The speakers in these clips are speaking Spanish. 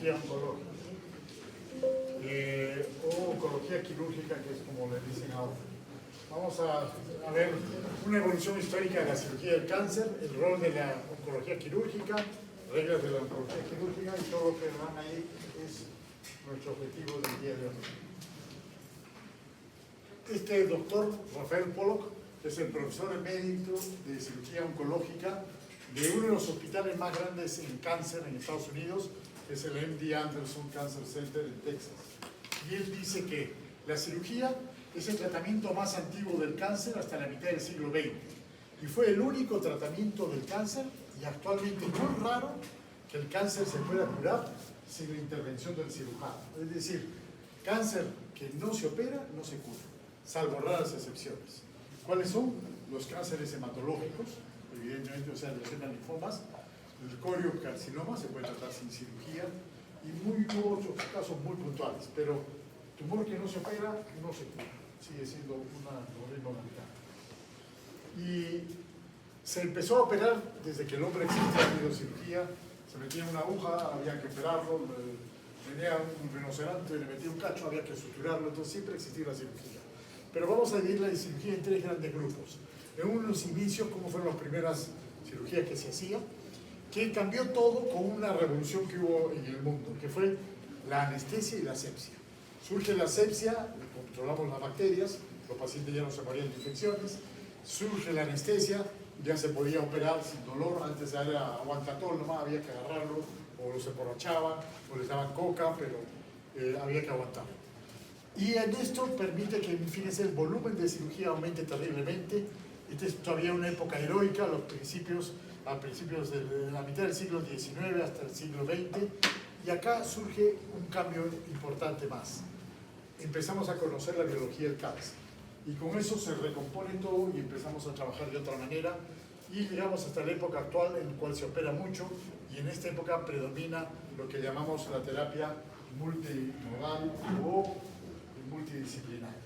oncológica o oncología quirúrgica, que es como le dicen ahora. Vamos a ver una evolución histórica de la cirugía del cáncer, el rol de la oncología quirúrgica, reglas de la oncología quirúrgica y todo lo que van ahí es nuestro objetivo del día de hoy. Este doctor Rafael Pollock es el profesor emérito de cirugía oncológica de uno de los hospitales más grandes en cáncer en Estados Unidos, que es el MD Anderson Cancer Center en Texas. Y él dice que la cirugía es el tratamiento más antiguo del cáncer hasta la mitad del siglo XX. Y fue el único tratamiento del cáncer, y actualmente es muy raro que el cáncer se pueda curar sin la intervención del cirujano. Es decir, cáncer que no se opera, no se cura, salvo raras excepciones. ¿Cuáles son? Los cánceres hematológicos, evidentemente, o sea, los linfomas, el coriocarcinoma se puede tratar sin cirugía, y otros casos muy puntuales, pero tumor que no se opera, no se cura, sigue siendo un problema mortal. Y se empezó a operar desde que el hombre existía, ha habido cirugía, se metía en una aguja, había que operarlo, venía un rinoceronte, le metía un cacho, había que suturarlo, entonces siempre existía la cirugía. Pero vamos a dividir la cirugía en tres grandes grupos. En unos inicios, cómo fueron las primeras cirugías que se hacían, que cambió todo con una revolución que hubo en el mundo, que fue la anestesia y la asepsia. Surge la asepsia, controlamos las bacterias, los pacientes ya no se morían de infecciones. Surge la anestesia, ya se podía operar sin dolor, antes era aguantatol nomás, había que agarrarlo, o se emborrachaban, o les daban coca, pero había que aguantarlo. Y en esto permite que, fíjense, el volumen de cirugía aumente terriblemente. Esta es todavía una época heroica, a principios de la mitad del siglo XIX hasta el siglo XX, y acá surge un cambio importante más. Empezamos a conocer la biología del cáncer, y con eso se recompone todo y empezamos a trabajar de otra manera, y llegamos hasta la época actual en la cual se opera mucho, y en esta época predomina lo que llamamos la terapia multimodal o multidisciplinaria.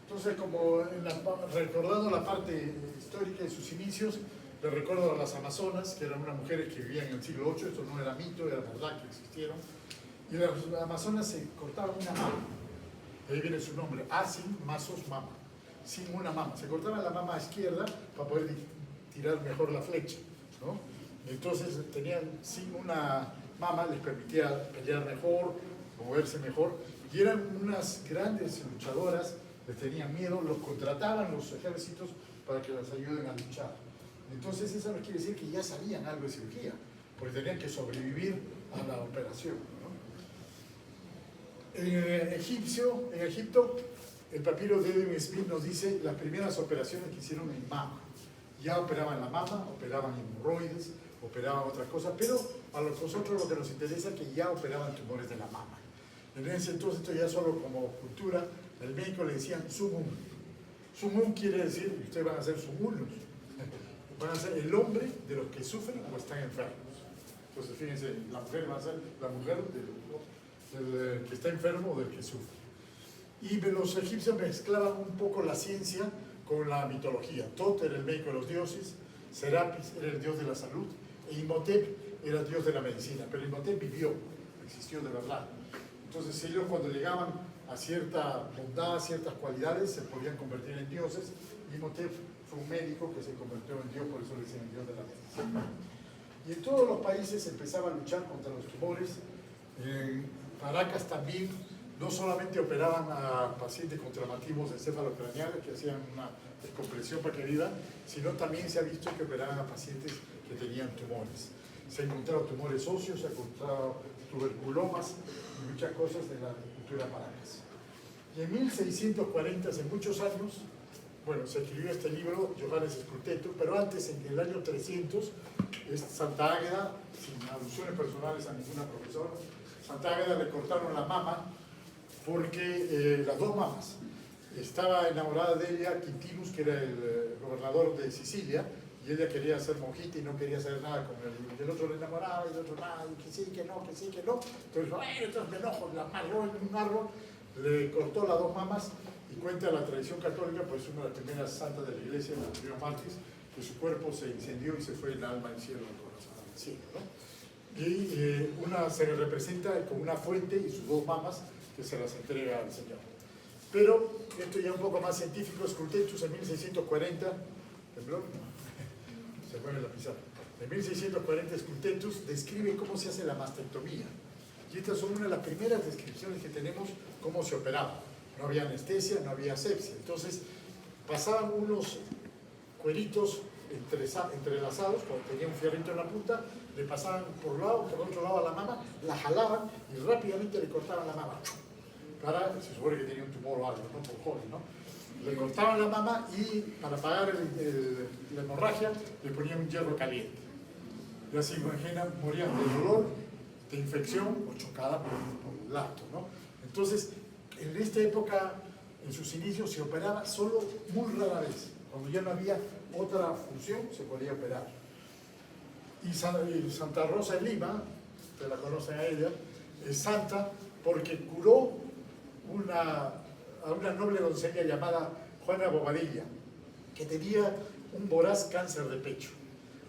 Entonces, como recordando la parte histórica de sus inicios, le recuerdo a las amazonas, que eran unas mujeres que vivían en el siglo VIII, esto no era mito, era verdad que existieron, y las amazonas se cortaban una mama, de ahí viene su nombre, asin, masos, mama, sin una mama, se cortaban la mama izquierda para poder tirar mejor la flecha, ¿no? Entonces tenían sin una mama, les permitía pelear mejor, moverse mejor, y eran unas grandes luchadoras, les tenían miedo, los contrataban los ejércitos para que las ayuden a luchar. Entonces eso no quiere decir que ya sabían algo de cirugía, porque tenían que sobrevivir a la operación, ¿no? En Egipto, el papiro de Edwin Smith nos dice las primeras operaciones que hicieron en mama. Ya operaban la mama, operaban hemorroides, operaban otras cosas, pero a nosotros lo que nos interesa es que ya operaban tumores de la mama. En ese entonces, esto ya solo como cultura, el médico le decían sumum. Sumum quiere decir que ustedes van a ser sumulus. Van a ser el hombre de los que sufren o están enfermos. Entonces, fíjense, la mujer va a ser la mujer del que está enfermo o del que sufre. Y los egipcios mezclaban un poco la ciencia con la mitología. Tot era el médico de los dioses, Serapis era el dios de la salud, e Imhotep era el dios de la medicina. Pero Imhotep vivió, existió de verdad. Entonces ellos cuando llegaban a cierta bondad, ciertas cualidades, se podían convertir en dioses. Imhotep fue un médico que se convirtió en Dios, por eso le dicen el Dios de la medicina. Y en todos los países empezaba a luchar contra los tumores. En Caracas también, no solamente operaban a pacientes con traumatismos encefalocraneales que hacían una descompresión para que viva, sino también se ha visto que operaban a pacientes que tenían tumores. Se han encontrado tumores óseos, se han encontrado tuberculomas y muchas cosas de la cultura Paracas. Y en 1640, hace muchos años, bueno, se escribió este libro, Johannes Sculteto, pero antes, en el año 300, es Santa Águeda, sin alusiones personales a ninguna profesora, Santa Águeda le cortaron la mama porque las dos mamas. Estaba enamorada de ella Quintinus, que era el gobernador de Sicilia, y ella quería ser monjita y no quería hacer nada con él. Y el otro le enamoraba y el otro nada, y que sí, que no, que sí, que no. Entonces, bueno, entonces me enojo, la amarró en un árbol, le cortó las dos mamas. Y cuenta la tradición católica, pues una de las primeras santas de la iglesia, la primera mártir, que su cuerpo se incendió y se fue el alma al cielo, el corazón al cielo, ¿no? y una se le representa con una fuente y sus dos mamas que se las entrega al Señor. Pero esto ya un poco más científico, Scultetus en 1640, ¿tembló? Se mueve la pizarra. En 1640 Scultetus describe cómo se hace la mastectomía. Y estas son una de las primeras descripciones que tenemos cómo se operaba. No había anestesia, no había asepsia. Entonces pasaban unos cueritos entrelazados, cuando tenía un fierrito en la punta, le pasaban por un lado, por otro lado a la mama, la jalaban y rápidamente le cortaban la mama. Se supone que tenía un tumor o algo, ¿no? Por joven, ¿no? Le cortaban la mama y para apagar la hemorragia le ponían un hierro caliente. Y así, imaginan, morían de dolor, de infección o chocada por el lacto, ¿no? Entonces, en esta época, en sus inicios, se operaba solo muy rara vez. Cuando ya no había otra función, se podía operar. Y Santa Rosa de Lima, ustedes la conocen a ella, es santa porque curó a una noble doncella llamada Juana Bobadilla, que tenía un voraz cáncer de pecho.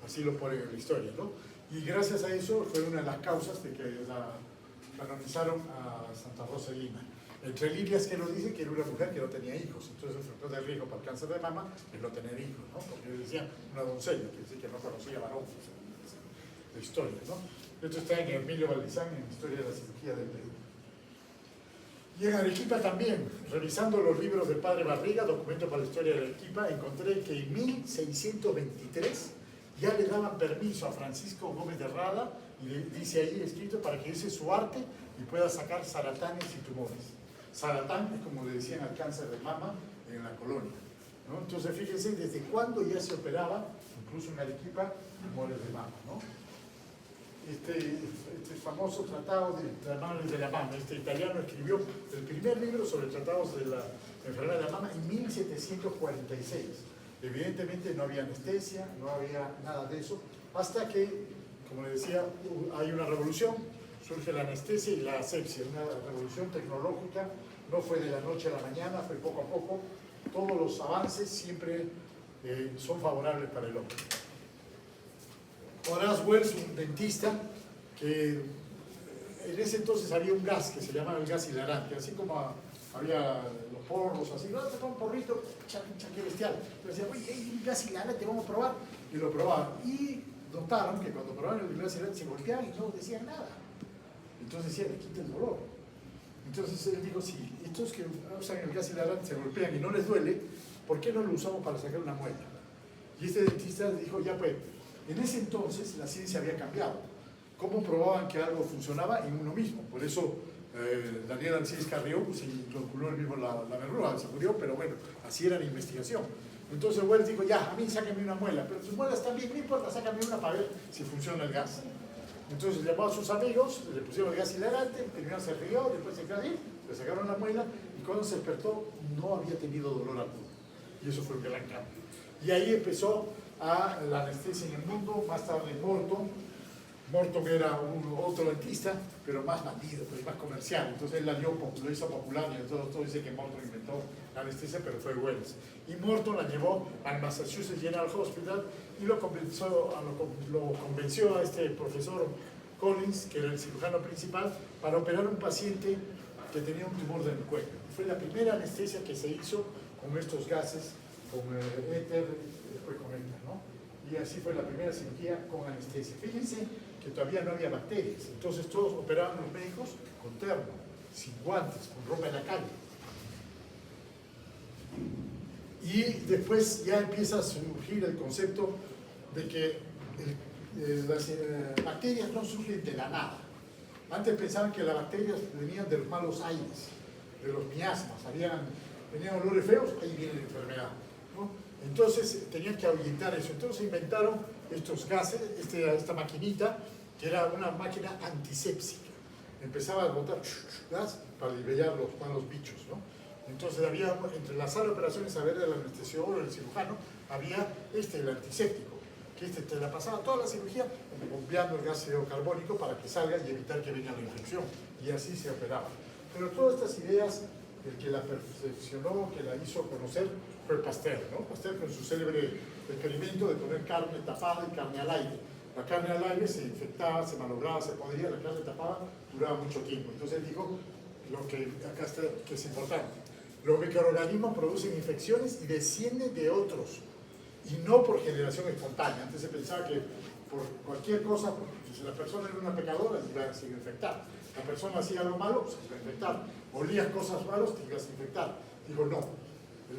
Así lo pone en la historia, ¿no? Y gracias a eso fue una de las causas de que la canonizaron a Santa Rosa de Lima. Entre líneas que nos dice que era una mujer que no tenía hijos, entonces el factor de riesgo para el cáncer de mama es no tener hijos, ¿no? Porque ellos decían una doncella, que decía que no conocía varón, de historia, ¿no? Esto está en Emilio Valdizán, en Historia de la Cirugía del Perú. Y en Arequipa también, revisando los libros del padre Barriga, documento para la historia de Arequipa, encontré que en 1623 ya le daban permiso a Francisco Gómez de Rada, y dice ahí escrito, para que use su arte y pueda sacar saratanes y tumores. Saratán es como le decían al cáncer de mama en la colonia, ¿no? Entonces fíjense desde cuándo ya se operaba, incluso en Arequipa, tumores de mama, ¿no? Este famoso tratado de tratados de la mama, este italiano escribió el primer libro sobre tratados de la enfermedad de la mama en 1746. Evidentemente no había anestesia, no había nada de eso, hasta que, como le decía, hay una revolución, surge la anestesia y la asepsia, una revolución tecnológica, no fue de la noche a la mañana, fue poco a poco. Todos los avances siempre son favorables para el hombre. Horace Wells, un dentista, que en ese entonces había un gas que se llamaba el gas hilarante, así como había los porros, así, no, te un porrito, chaque bestial. Entonces decían, oye, hay un gas hilarante, vamos a probar. Y lo probaban. Y notaron que cuando probaban el gas hilarante se golpeaban y no decían nada. Entonces decían, le quita el dolor. Entonces él dijo, si estos que usan el gas hilarante se golpean y no les duele, ¿por qué no lo usamos para sacar una muela? Y este dentista dijo, ya pues, en ese entonces la ciencia había cambiado. ¿Cómo probaban que algo funcionaba en uno mismo? Por eso Daniel Alcides Carrió pues, inoculó el mismo la verruga, se murió, pero bueno, así era la investigación. Entonces Wells dijo, ya, a mí sácame una muela, pero sus muelas también, no importa, sácame una para ver si funciona el gas. Entonces llamó a sus amigos, le pusieron el gas hilarante, primero se rió, después se cayó, le sacaron la muela y cuando se despertó no había tenido dolor alguno. Y eso fue un gran cambio. Y ahí empezó la anestesia en el mundo, más tarde Morton era otro dentista, pero más bandido, pero más comercial. Entonces él lo hizo popular y todos dicen que Morton inventó la anestesia, pero fue Wells. Y Morton la llevó al Massachusetts General Hospital y lo convenció a este profesor Collins, que era el cirujano principal, para operar a un paciente que tenía un tumor del cuello. Fue la primera anestesia que se hizo con estos gases, con éter, después con éter, ¿no? Y así fue la primera cirugía con anestesia. Fíjense que todavía no había bacterias, entonces todos operaban los médicos con terno, sin guantes, con ropa en la calle. Y después ya empieza a surgir el concepto de que las bacterias no surgen de la nada. Antes pensaban que las bacterias venían de los malos aires, de los miasmas, venían olores feos, ahí viene la enfermedad, ¿no? Entonces tenían que ahuyentar eso. Entonces inventaron estos gases, esta maquinita, que era una máquina antisépsica. Empezaba a botar gas para liberar los malos bichos, ¿no? Entonces había, entre la sala de operaciones, a ver, del anestesiólogo, el cirujano, había el antiséptico, que te la pasaba toda la cirugía bombeando el gas carbónico para que salga y evitar que venga la infección. Y así se operaba. Pero todas estas ideas, el que la perfeccionó, que la hizo conocer, fue Pasteur, ¿no? Pasteur con su célebre experimento de poner carne tapada y carne al aire. la carne al aire se infectaba, se malograba, se podría, la carne tapada, duraba mucho tiempo. Entonces él dijo lo que acá está, que es importante. Los microorganismos producen infecciones y descienden de otros, y no por generación espontánea. Antes se pensaba que por cualquier cosa, si la persona era una pecadora, se iba a infectar. La persona hacía algo malo, se iba a infectar. Olías cosas malas, te ibas a infectar. Dijo, no,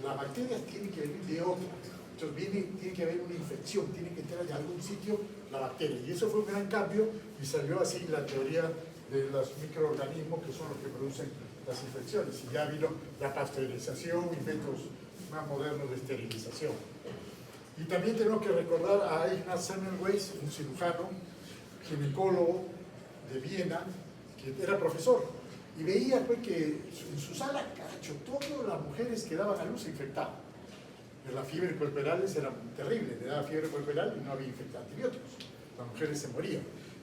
las bacterias tienen que venir de otras. Entonces tiene que haber una infección, tiene que entrar de algún sitio la bacteria. Y eso fue un gran cambio y salió así la teoría de los microorganismos que son los que producen las infecciones. Y ya vino la pasteurización y métodos más modernos de esterilización. Y también tenemos que recordar a Ignaz Semmelweis, un cirujano, ginecólogo de Viena, que era profesor. Y veía pues, que en su sala, cacho, todas las mujeres que daban a luz se infectaban. Las fiebres puerperales eran terribles, le daba fiebre puerperal y no había antibióticos. Las mujeres se morían.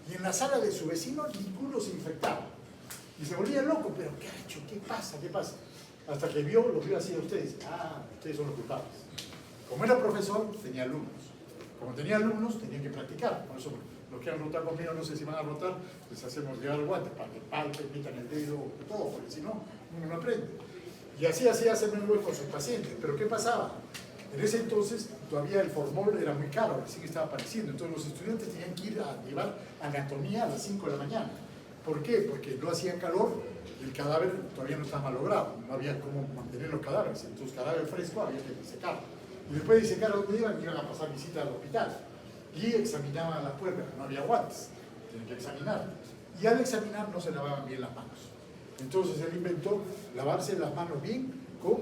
Y en la sala de su vecino ninguno se infectaba. Y se volvía loco, pero cacho, ¿qué pasa? ¿Qué pasa? Hasta que lo vio así a ustedes. Ah, ustedes son los culpables. Como era profesor, tenía alumnos. Como tenía alumnos, tenía que practicar. Por eso, los que han rotado conmigo, no sé si van a rotar, les hacemos llevar el guante para que palpen, metan el dedo, todo, porque si no, uno no aprende. Y así hacía Semmelweis con sus pacientes. Pero ¿qué pasaba? En ese entonces todavía el formol era muy caro, así que estaba apareciendo. Entonces los estudiantes tenían que ir a llevar anatomía a las 5 de la mañana. ¿Por qué? Porque no hacía calor y el cadáver todavía no estaba malogrado. No había cómo mantener los cadáveres. Entonces cadáver fresco había que secar. Y después de secar a donde iban a pasar visita al hospital. Y examinaban las puertas, no había guantes. Tenían que examinar. Y al examinar no se lavaban bien las manos. Entonces él inventó lavarse las manos bien con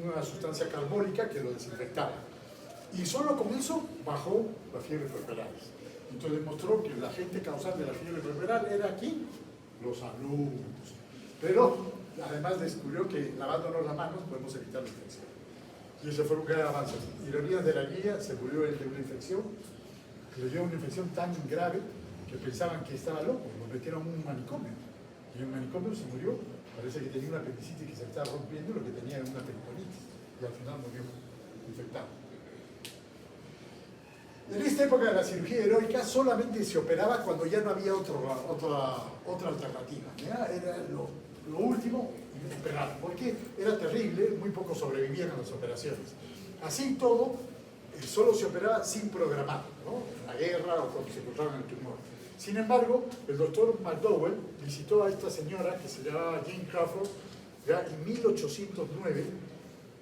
una sustancia carbónica que lo desinfectaba. Y solo con eso bajó la fiebre puerperales. Entonces demostró que la gente causante de la fiebre puerperal era aquí, los alumnos. Pero además descubrió que lavándonos las manos podemos evitar la infección. Y ese fue un gran avance. Ironías de la guía, se murió él de una infección, le dio una infección tan grave que pensaban que estaba loco, lo metieron en un manicomio. Y en un manicomio se murió. Parece que tenía una apendicitis que se estaba rompiendo, lo que tenía era una peritonitis. Y al final murió infectado. En esta época de la cirugía heroica solamente se operaba cuando ya no había otra alternativa. ¿Ya? Era lo último, operar. Porque era terrible, muy pocos sobrevivían a las operaciones. Así todo, solo se operaba sin programar, ¿no? En la guerra o cuando se encontraban el tumor. Sin embargo, el doctor McDowell visitó a esta señora que se llamaba Jane Crawford, ya en 1809,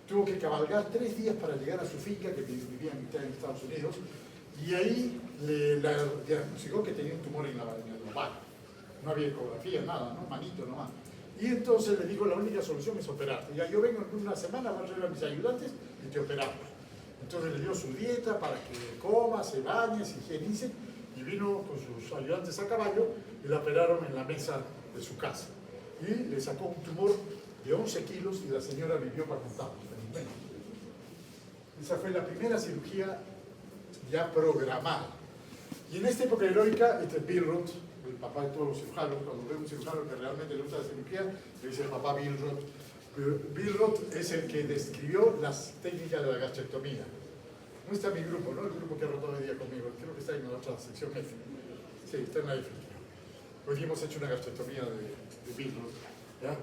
tuvo que cabalgar 3 días para llegar a su finca que vivía en Estados Unidos, y ahí le diagnosticó que tenía un tumor en el ovario. No había ecografía, nada, ¿no? Manito nomás. Y entonces le dijo, la única solución es operarte. Ya yo vengo en una semana, voy a traer a mis ayudantes y te operamos. Entonces le dio su dieta para que coma, se bañe, se higienice, y vino con sus ayudantes a caballo y la operaron en la mesa de su casa. Y le sacó un tumor de 11 kilos y la señora vivió para contarlo. Esa fue la primera cirugía ya programada. Y en esta época heroica, este Billroth, el papá de todos los cirujanos, cuando ve un cirujano que realmente le gusta la cirugía, le dice el papá Billroth. Billroth es el que describió las técnicas de la gastrectomía. ¿Dónde está mi grupo, no? El grupo que ha rotado hoy día conmigo. Creo que está en la otra sección F. Sí, está en la F. Hoy día hemos hecho una gastrectomía de Billroth. ¿Ya?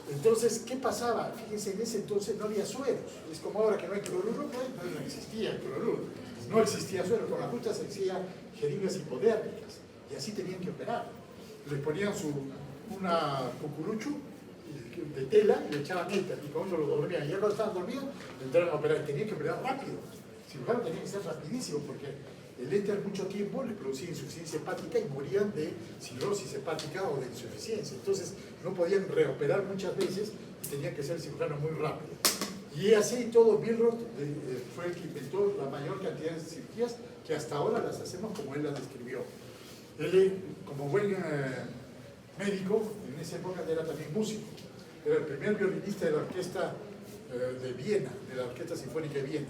Entonces, ¿qué pasaba? Fíjense, en ese entonces no había sueros. Es como ahora que no hay cloruro, no existía el cloruro. No existía suero. Con la justa se hacía jeringas hipodérmicas. Y así tenían que operar. Les ponían una cucurucho de tela y le echaban éter. Y con eso lo dormían. Y ya cuando estaban dormidos, entraron a operar. Y tenían que operar rápido. El cirujano tenía que ser rapidísimo porque el éter mucho tiempo les producía insuficiencia hepática y morían de cirrosis hepática o de insuficiencia. Entonces no podían reoperar muchas veces y tenían que ser cirujanos muy rápido. Y así todo, Billroth fue el que inventó la mayor cantidad de cirugías que hasta ahora las hacemos como él las describió. Él, como buen médico, en esa época era también músico. Era el primer violinista de la orquesta de Viena, de la Orquesta Sinfónica de Viena.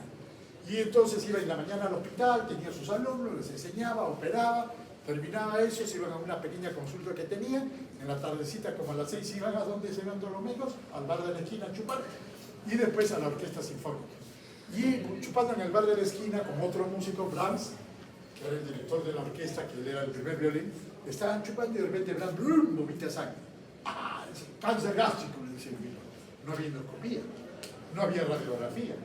Y entonces iba en la mañana al hospital, tenía sus alumnos, les enseñaba, operaba, terminaba eso, se iban a una pequeña consulta que tenían, en la tardecita como a las 6 iban a donde se iban los amigos, al bar de la esquina a chupar, y después a la Orquesta Sinfónica. Y chupando en el bar de la esquina con otro músico, Brahms, que era el director de la orquesta, que él era el primer violín, estaban chupando y de repente ¡brum!, vomita sangre. ¡Ah! Es cáncer gástrico, le dice el médico. No había endoscopía, no había radiografía.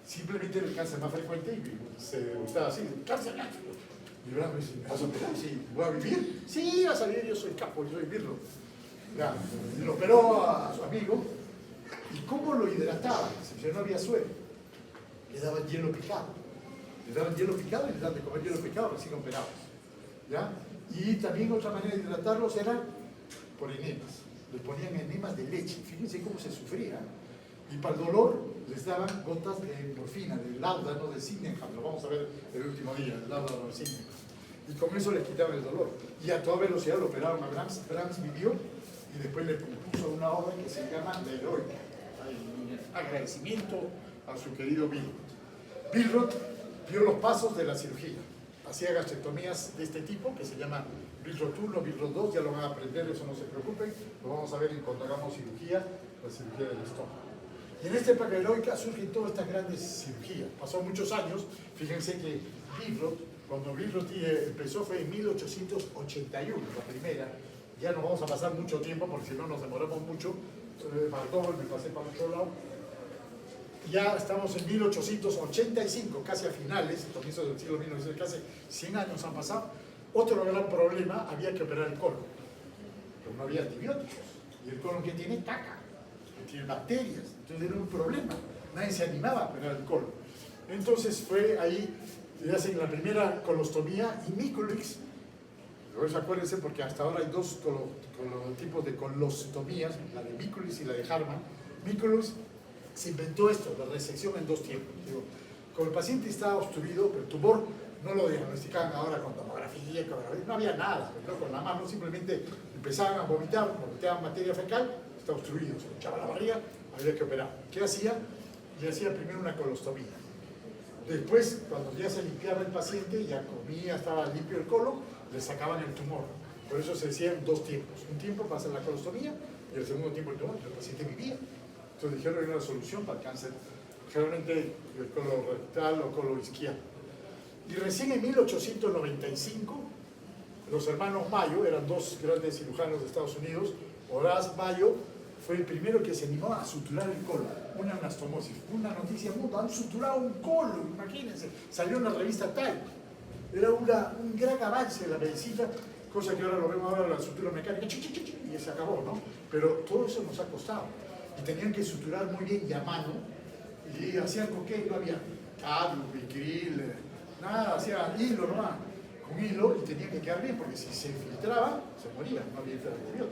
Simplemente era el cáncer más frecuente y se gustaba así, cáncer gástrico. Y Brahma dice, ¿me vas a operar? Sí. ¿Voy a vivir? Sí, vas a vivir, yo soy capo, yo soy Birro. Ya, y lo operó a su amigo. ¿Y cómo lo hidrataba? Si no había suero. Le daban hielo picado. Le daban hielo picado y le daban de comer hielo picado recién operados. ¿Ya? Y también otra manera de hidratarlos era por enemas. Les ponían enemas de leche. Fíjense cómo se sufría. Y para el dolor les daban gotas de morfina, del láudano, del Sydenham. Lo vamos a ver el último día, el láudano del Sydenham. Y con eso les quitaban el dolor. Y a toda velocidad lo operaron a Brahms. Brahms vivió y después le compuso una obra que se llama La Heroica. Agradecimiento a su querido Billroth. Billroth vio los pasos de la cirugía. Hacía gastrectomías de este tipo, que se llama Billroth 1, Billroth 2, ya lo van a aprender, eso no se preocupen. Lo vamos a ver cuando hagamos cirugía, la cirugía del estómago. Y en esta época heroica surgen todas estas grandes cirugías. Pasó muchos años, fíjense que Billroth, cuando Billroth empezó fue en 1881, la primera. Ya no vamos a pasar mucho tiempo porque si no nos demoramos mucho. Faltó, me pasé para otro lado. Ya estamos en 1885, casi a finales, comienzos del siglo XIX, casi 100 años han pasado. Otro gran problema, había que operar el colon, pero no había antibióticos. Y el colon que tiene caca, que tiene bacterias, entonces era un problema. Nadie se animaba a operar el colon. Entonces fue ahí, le hacen la primera colostomía y Mikulicz. Luego acuérdense porque hasta ahora hay dos tipos de colostomías, la de Mikulicz y la de Harman. Mikulicz se inventó esto, la resección en dos tiempos. Digo, como el paciente estaba obstruido, pero el tumor no lo diagnosticaban ahora con tomografía, no había nada, ¿no? Con la mano simplemente empezaban a vomitar, vomitaban materia fecal, está obstruido, se le echaba la barriga, había que operar. ¿Qué hacía? Le hacía primero una colostomía. Después, cuando ya se limpiaba el paciente, ya comía, estaba limpio el colon, le sacaban el tumor. Por eso se decía en dos tiempos. Un tiempo para hacer la colostomía y el segundo tiempo el tumor, el paciente vivía. Entonces dijeron que era una solución para el cáncer, generalmente el colorectal o coloisquial. Y recién en 1895, los hermanos Mayo, eran dos grandes cirujanos de Estados Unidos, Horace Mayo fue el primero que se animó a suturar el colon, una anastomosis, una noticia mundo, han suturado un colon, imagínense, salió en la revista Time, era un gran avance de la medicina, cosa que ahora lo vemos ahora la sutura mecánica, y se acabó, ¿no? Pero todo eso nos ha costado, y tenían que suturar muy bien y a mano, y hacían con qué, no había cadmo, bicril, nada, hacía hilo nomás, con hilo, y tenía que quedar bien, porque si se infiltraba, se moría, no había antibióticos,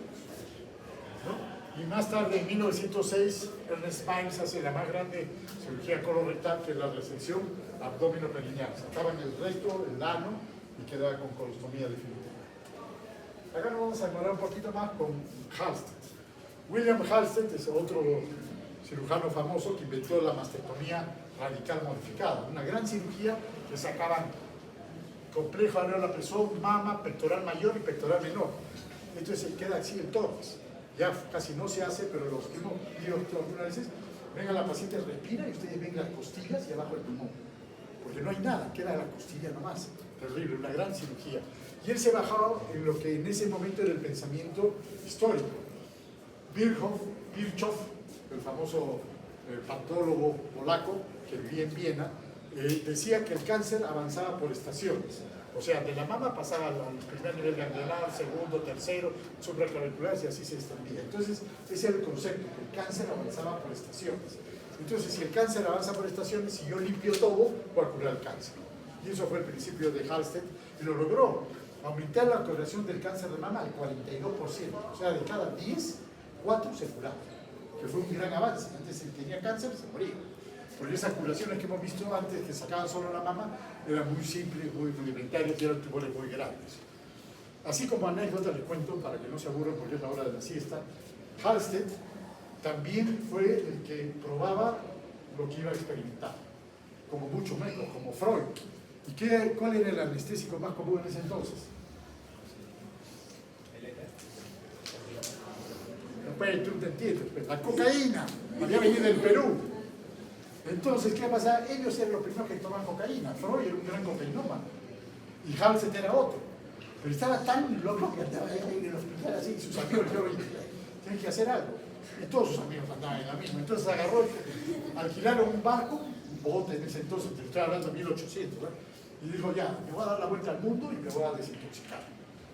¿no? Y más tarde, en 1906, Ernest Miles hace la más grande cirugía colorectal, que es la resección abdominoperineal. Sacaban el recto, el ano, y quedaba con colostomía definitiva. Acá nos vamos a demorar un poquito más con Halsted. William Halsted es otro cirujano famoso que inventó la mastectomía radical modificada, una gran cirugía que sacaban complejo areola pezón, mama, pectoral mayor y pectoral menor. Entonces queda así el tórax. Ya casi no se hace, pero los que hemos ido algunas veces, venga la paciente, respira y ustedes ven las costillas y abajo el pulmón. Porque no hay nada, queda la costilla nomás. Terrible, una gran cirugía. Y él se bajaba en lo que en ese momento era el pensamiento histórico. Virchow, el famoso patólogo polaco que vivía en Viena, decía que el cáncer avanzaba por estaciones. O sea, de la mama pasaba al primer nivel ganglionar, segundo, tercero, supraclaviculares y así se extendía. Entonces, ese era el concepto, que el cáncer avanzaba por estaciones. Entonces, si el cáncer avanza por estaciones, si yo limpio todo, voy a curar el cáncer. Y eso fue el principio de Halsted, y lo logró. Aumentar la curación del cáncer de mama al 42%. O sea, de cada 10, 4 se curaban. Que fue un gran avance. Antes, si tenía cáncer, se moría. Porque esas curaciones que hemos visto antes, que sacaban solo la mama, eran muy simples, muy rudimentarias y eran tumores muy grandes. Así como anécdota les cuento, para que no se aburran porque es la hora de la siesta, Halsted también fue el que probaba lo que iba a experimentar, como muchos médicos, como Freud. ¿Y cuál era el anestésico más común en ese entonces? Pues tú te entiendes, pues, la cocaína, había venido del Perú. Entonces, ¿qué pasa? Ellos eran los primeros que tomaban cocaína. Freud era un gran cocainómano. Y Halsted era otro. Pero estaba tan loco que andaba en el hospital así, y sus amigos le dijeron, tienen que hacer algo. Y todos sus amigos andaban en la misma. Entonces agarró, alquilaron un barco, un bote en ese entonces, te estoy hablando de 1800, ¿verdad? Y dijo, ya, me voy a dar la vuelta al mundo y me voy a desintoxicar.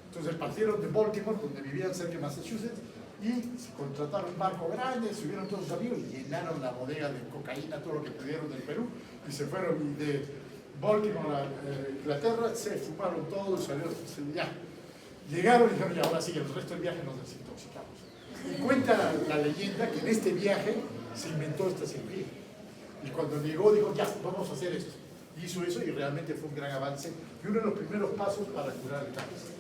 Entonces partieron de Baltimore, donde vivían cerca de Massachusetts, y contrataron un barco grande, subieron todos sus amigos y llenaron la bodega de cocaína, todo lo que pudieron del Perú, y se fueron de Baltimore a Inglaterra, se fumaron todo, salieron, ya. Llegaron y dijeron, ya, ahora sí, el resto del viaje nos desintoxicamos. Y cuenta la leyenda que en este viaje se inventó esta cirugía. Y cuando llegó, dijo, ya, vamos a hacer esto. Hizo eso y realmente fue un gran avance y uno de los primeros pasos para curar el cáncer.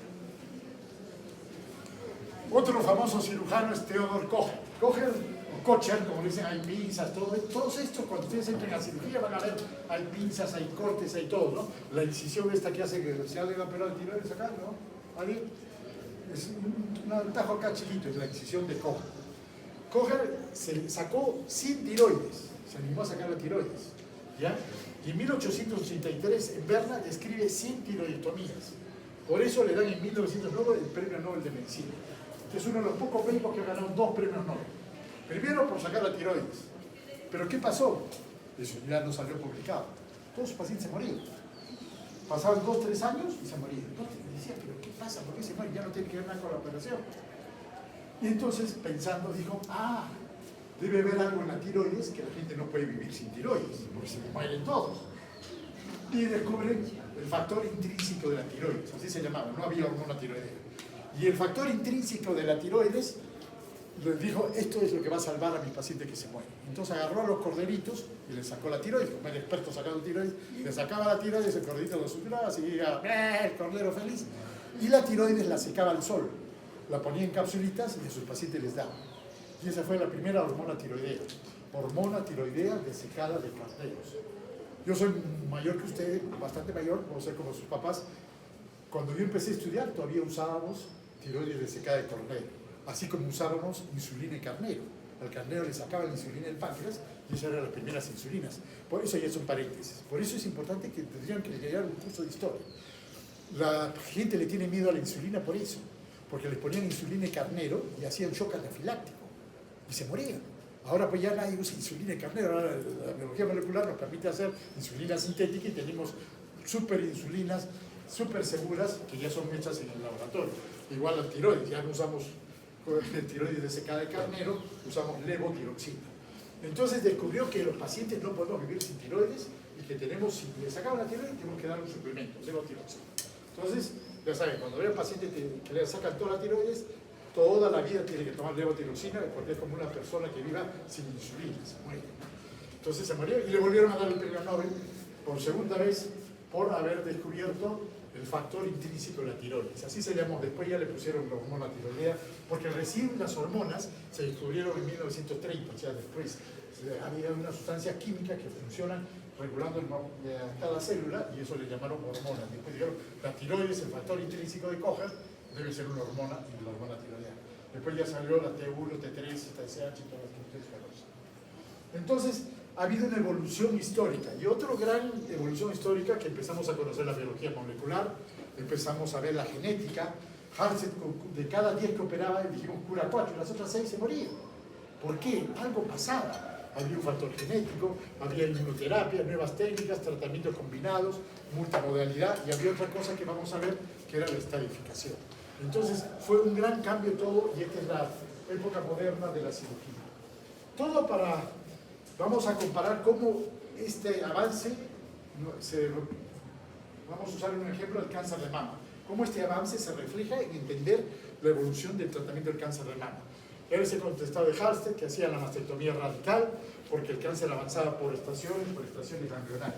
Otro famoso cirujano es Theodor Kocher. Kocher, o Kocher, como dicen, hay pinzas, todos estos, cuando ustedes entren a cirugía van a ver, hay pinzas, hay cortes, hay todo, ¿no? La incisión esta que hace que se haga operar el tiroides acá, ¿no? Ahí es un tajo acá chiquito, es la incisión de Kocher. Kocher se sacó 100 tiroides, se animó a sacar la tiroides, ¿ya? Y en 1883 en Berna describe 100 tiroidectomías. Por eso le dan en 1909 el Premio Nobel de Medicina. Este es uno de los pocos médicos que ha ganado 2 premios Nobel. Primero por sacar la tiroides. Pero ¿qué pasó? Eso ya no salió publicado. Todos sus pacientes se morían. Pasaban 2 o 3 años y se morían. Entonces decía, ¿pero qué pasa? ¿Por qué se mueren? Ya no tiene que ver nada con la operación. Y entonces, pensando, dijo, debe haber algo en la tiroides que la gente no puede vivir sin tiroides, porque se mueren todos. Y descubren el factor intrínseco de la tiroides, así se llamaba, no había hormona tiroidea. Y el factor intrínseco de la tiroides les dijo, esto es lo que va a salvar a mis pacientes que se mueren. Entonces agarró a los corderitos y les sacó la tiroides, como era experto sacando tiroides, le sacaba la tiroides, el corderito lo suturaba, seguía el cordero feliz, y la tiroides la secaba al sol, la ponía en capsulitas y a sus pacientes les daba. Y esa fue la primera hormona tiroidea desecada de carneros. Yo soy mayor que usted, bastante mayor, no sé como sus papás. Cuando yo empecé a estudiar todavía usábamos tiroides desecada de cordero, así como usábamos insulina y carnero. Al carnero le sacaban la insulina del páncreas y esas eran las primeras insulinas. Por eso ya es un paréntesis. Por eso es importante que tendrían que llegar un curso de historia. La gente le tiene miedo a la insulina por eso, porque les ponían insulina y carnero y hacían shock anafiláctico y se morían. Ahora pues ya nadie usa insulina y carnero, ahora la biología molecular nos permite hacer insulina sintética y tenemos superinsulinas súper seguras que ya son hechas en el laboratorio. Igual la tiroides, ya no usamos tiroides desecada de carnero, usamos levotiroxina. Entonces descubrió que los pacientes no podemos vivir sin tiroides y que tenemos, si le sacamos la tiroides, tenemos que dar un suplemento, levotiroxina. Entonces, ya saben, cuando ve al paciente que le sacan toda la tiroides, toda la vida tiene que tomar levotiroxina porque es como una persona que viva sin insulina, se muere. Entonces se murió y le volvieron a dar el premio Nobel por segunda vez por haber descubierto el factor intrínseco de la tiroides. Así se llamó, después ya le pusieron la hormona tiroidea, porque recién las hormonas se descubrieron en 1930, o sea, después había unas sustancias químicas que funcionan regulando cada célula y eso le llamaron hormonas. Después dijeron, la tiroides, el factor intrínseco de Kocher, debe ser una hormona y la hormona tiroidea. Después ya salió la T1, T3, TSH y todas las que ustedes conocen. Entonces, ha habido una evolución histórica y otra gran evolución histórica que empezamos a conocer la biología molecular, empezamos a ver la genética. Halsted, de cada 10 que operaba, dijimos cura 4 y las otras 6 se morían. ¿Por qué? Algo pasaba. Había un factor genético, había inmunoterapia, nuevas técnicas, tratamientos combinados, multimodalidad y había otra cosa que vamos a ver que era la estadificación. Entonces fue un gran cambio todo y esta es la época moderna de la cirugía. Todo para... Vamos a comparar cómo este avance, vamos a usar un ejemplo del cáncer de mama, cómo este avance se refleja en entender la evolución del tratamiento del cáncer de mama. Era ese contestado de Halsted que hacía la mastectomía radical porque el cáncer avanzaba por estaciones ganglionales.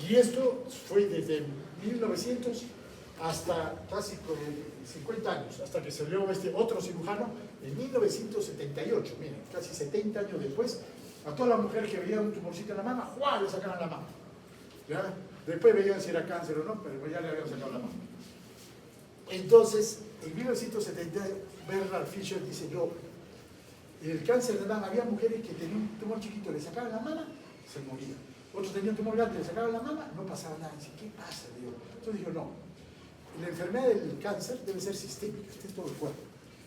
Y esto fue desde 1900 hasta casi 50 años, hasta que salió este otro cirujano en 1978, miren, casi 70 años después. A todas las mujeres que veían un tumorcito en la mama, ¡juá!, le sacaban la mama. ¿Ya? Después veían si era cáncer o no, pero ya le habían sacado la mama. Entonces, en 1970, Bernard Fisher dice, el cáncer de mama, había mujeres que tenían un tumor chiquito, le sacaban la mama, se morían. Otros tenían un tumor grande, le sacaban la mama, no pasaba nada. Dice, ¿qué pasa? Digo. Entonces dijo, no, la enfermedad del cáncer debe ser sistémica, está en todo el cuerpo.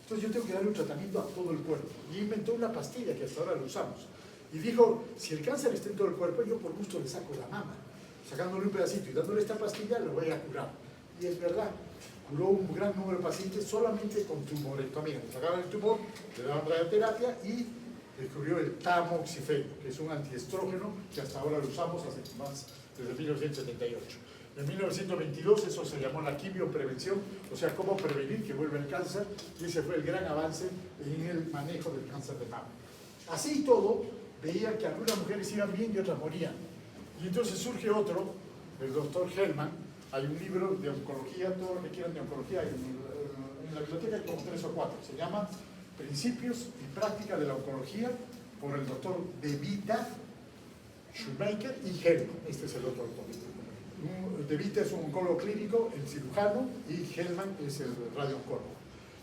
Entonces yo tengo que darle un tratamiento a todo el cuerpo. Y inventó una pastilla que hasta ahora lo usamos. Y dijo, si el cáncer está en todo el cuerpo, yo por gusto le saco la mama. Sacándole un pedacito y dándole esta pastilla, lo voy a curar. Y es verdad, curó un gran número de pacientes solamente con tumorectomía. Le sacaban el tumor, le daban radioterapia y descubrió el tamoxifeno, que es un antiestrógeno que hasta ahora lo usamos desde 1978. En 1922 eso se llamó la quimioprevención, o sea, cómo prevenir que vuelva el cáncer, y ese fue el gran avance en el manejo del cáncer de mama. Así y todo, veían que algunas mujeres iban bien y otras morían. Y entonces surge otro, el doctor Hellman. Hay un libro de oncología, todo lo que quieran de oncología, en la biblioteca hay como 3 o 4. Se llama Principios y Práctica de la Oncología, por el doctor De Vita, Shoemaker y Hellman. Este es el otro doctor. De Vita es un oncólogo clínico, el cirujano, y Hellman es el radiooncólogo.